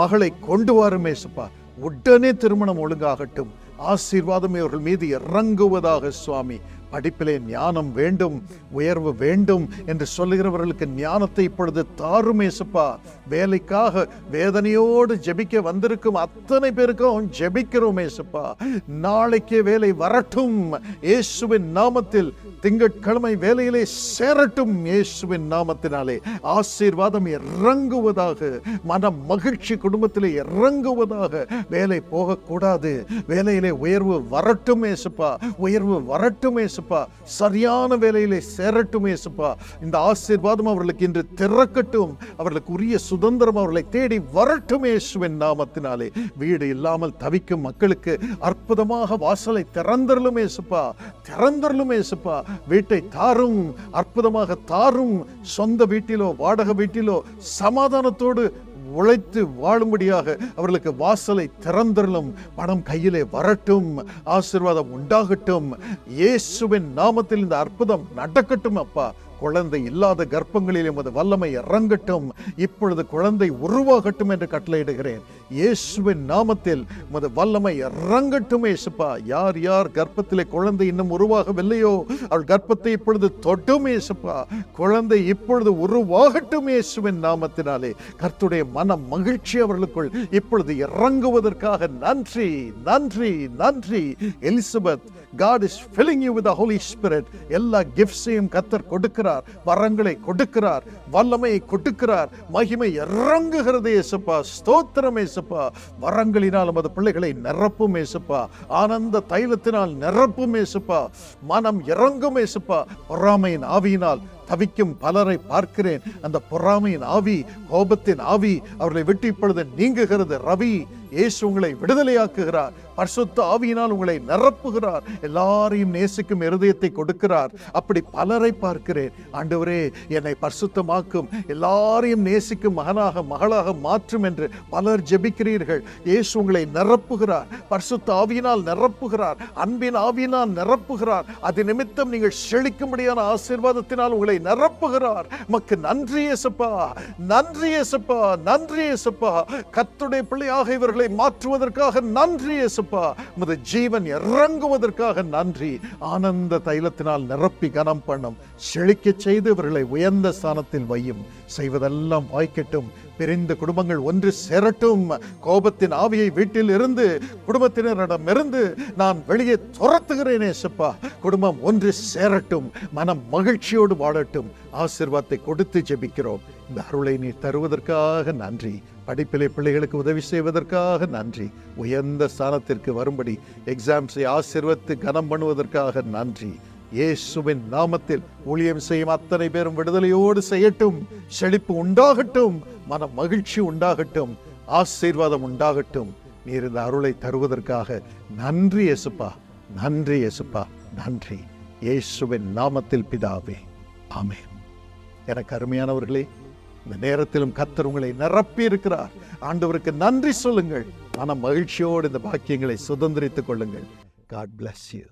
மகளை கொண்டு வாரும் இயேசுப்பா. உடனே திருமணம் ஒழுங்காகட்டும். ஆசீர்வாதம் இவர்கள் மீது இறங்குவதாக சுவாமி. படிப்பிலே ஞானம் வேண்டும், உயர்வு வேண்டும் என்று சொல்லுகிறவர்களுக்கு ஞானத்தை இப்பொழுது தாரும் இயேசுப்பா. வேலைக்காக வேதனையோடு ஜெபிக்க வந்திருக்கும் அத்தனை பேருக்கும் ஜெபிக்கிறோம் இயேசுப்பா. நாளைக்கே வேலை வரட்டும் இயேசுவின் நாமத்தில். திங்கட்கிழமை வேலையிலே சேரட்டும் இயேசுவின் நாமத்தினாலே. ஆசீர்வாதம் இறங்குவதாக. மன மகிழ்ச்சி குடும்பத்திலே இறங்குவதாக. வேலை போகக்கூடாது. வேலையிலே உயர்வு வரட்டும் இயேசுப்பா, உயர்வு வரட்டும் இயேசுப்பா. இயேசுப்பா. சரியான வேலையிலே சேரட்டும் இயேசுப்பா. இந்த ஆசீர்வாதம் அவர்களுக்கு இன்று திறக்கட்டும். அவர்களுக்கு உரிய சுதந்திரம் அவர்களை தேடி வரட்டும் இயேசுவின் நாமத்தினாலே. வீடு இல்லாமல் தவிக்கும் மக்களுக்கு அற்புதமாக வாசலை திறந்தருளும் இயேசுப்பா. திறந்தருளும் இயேசுப்பா. வீட்டை தாரும், அற்புதமாக தாரும். சொந்த வீட்டிலோ வாடகை வீட்டிலோ சமாதானத்தோடு உழைத்து வாழும்படியாக அவர்களுக்கு வாசலை திறந்தருளும். பணம் கையிலே வரட்டும். ஆசீர்வாதம் உண்டாகட்டும். இயேசுவின் நாமத்தில் இந்த அற்புதம் நடக்கட்டும் அப்பா. குழந்தை இல்லாத கர்ப்பங்களில் எமது வல்லமை இறங்கட்டும். இப்பொழுது குழந்தை உருவாகட்டும் என்று கட்டளையிடுகிறேன். இயேசுவின் நாமத்தில் உமது வல்லமை இறங்கட்டும் இயேசுப்பா. யார் யார் கர்ப்பத்திலே குழந்தை இன்னும் உருவாகவில்லையோ அவள் கர்ப்பத்தை இப்பொழுது தொட்டும் இயேசுப்பா. குழந்தை இப்பொழுது உருவாகட்டும் இயேசுவின் நாமத்தினாலே. கர்த்தருடைய மன மகிழ்ச்சி அவர்களுக்குள் இப்பொழுது இறங்குவதற்காக நன்றி, நன்றி, நன்றி. Elizabeth, God is filling you with the Holy Spirit. எல்லா கிஃப்ட்ஸையும் கர்த்தர் கொடுக்கிறார். வரங்களை கொடுக்கிறார், வல்லமையை கொடுக்கிறார். மகிமை இறங்குகிறது இயேசுப்பா. ஸ்தோத்திரம் இயேசுப்பா. வரங்களினால் நமது பிள்ளைகளை நிரப்பும் இயேசுப்பா. ஆனந்த தைலத்தினால் நிரப்பும் இயேசுப்பா. மனம் இறங்கும் இயேசுப்பா. பொறாமையின் ஆவியினால் தவிக்கும் பலரை பார்க்கிறேன். அந்த பொறாமையின் ஆவி, கோபத்தின் ஆவி அவர்களை விட்டு இப்பொழுது நீங்குகிறது. ரவி, இயேசு உங்களை விடுதலையாக்குகிறார். பரிசுத்த ஆவியினால் உங்களை நிரப்புகிறார். எல்லாரையும் நேசிக்கும் இருதயத்தை கொடுக்கிறார். அப்படி பலரை பார்க்கிறேன். ஆண்டவரே, என்னை பரிசுத்தமாக்கும், எல்லாரையும் நேசிக்கும் மகனாக மகளாக மாற்றும் என்று பலர் ஜெபிக்கிறீர்கள். இயேசு உங்களை நிரப்புகிறார். பரிசுத்த ஆவியினால் நிரப்புகிறார். அன்பின் ஆவியினால் நிரப்புகிறார். அது நிமித்தம் நீங்கள் செழிக்கும்படியான ஆசீர்வாதத்தினால் உங்களை நிரப்புகிறார். மக்கு நன்றி இயேசுப்பா. நன்றி இயேசுப்பா. நன்றி இயேசுப்பா. கர்த்தருடைய பிள்ளையாக இவர்களை மாற்றுவதற்காக நன்றி இயேசுப்பா. உமது ஜீவன் இறங்குவதற்காக நன்றி. ஆனந்த தைலத்தினால் நிரப்பி கனம் பண்ணும். செழிக்க செய்து இவர்களை உயர்ந்த ஸ்தானத்தில் வையும். செய்வதெல்லாம் வாய்க்கட்டும். பிரிந்த குடும்பங்கள் ஒன்று சேரட்டும். கோபத்தின் ஆவியை வீட்டில் இருந்து, குடும்பத்தினரிடமிருந்து நான் வெளியே துரத்துகிறேன் இயேசுப்பா. குடும்பம் ஒன்று சேரட்டும். மனம் மகிழ்ச்சியோடு வாழட்டும். ஆசீர்வாதத்தை கொடுத்து ஜெபிக்கிறோம். இந்த அருளை நீ தருவதற்காக நன்றி. படிப்பிலே பிள்ளைகளுக்கு உதவி செய்வதற்காக நன்றி. உயர்ந்த ஸ்தானத்திற்கு வரும்படி எக்ஸாம்ஸை ஆசீர்வதித்து கனம் பண்ணுவதற்காக நன்றி. இயேசுவின் நாமத்தில் ஊழியம் செய்யும் அத்தனை பேரும் விடுதலையோடு செய்யட்டும். செழிப்பு உண்டாகட்டும். மன மகிழ்ச்சி உண்டாகட்டும். ஆசீர்வாதம் உண்டாகட்டும். நீர் இந்த அருளை தருவதற்காக நன்றி இயேசுப்பா. நன்றி இயேசுப்பா. நன்றி. இயேசுவின் நாமத்தில் பிதாவே, ஆமென். எனக்கு அருமையானவர்களே, இந்த நேரத்திலும் கர்த்தர் உங்களை நிரப்பி இருக்கிறார். ஆண்டவருக்கு நன்றி சொல்லுங்கள். மன மகிழ்ச்சியோடு இந்த பாக்கியங்களை சுதந்திரித்துக் கொள்ளுங்கள். God bless you.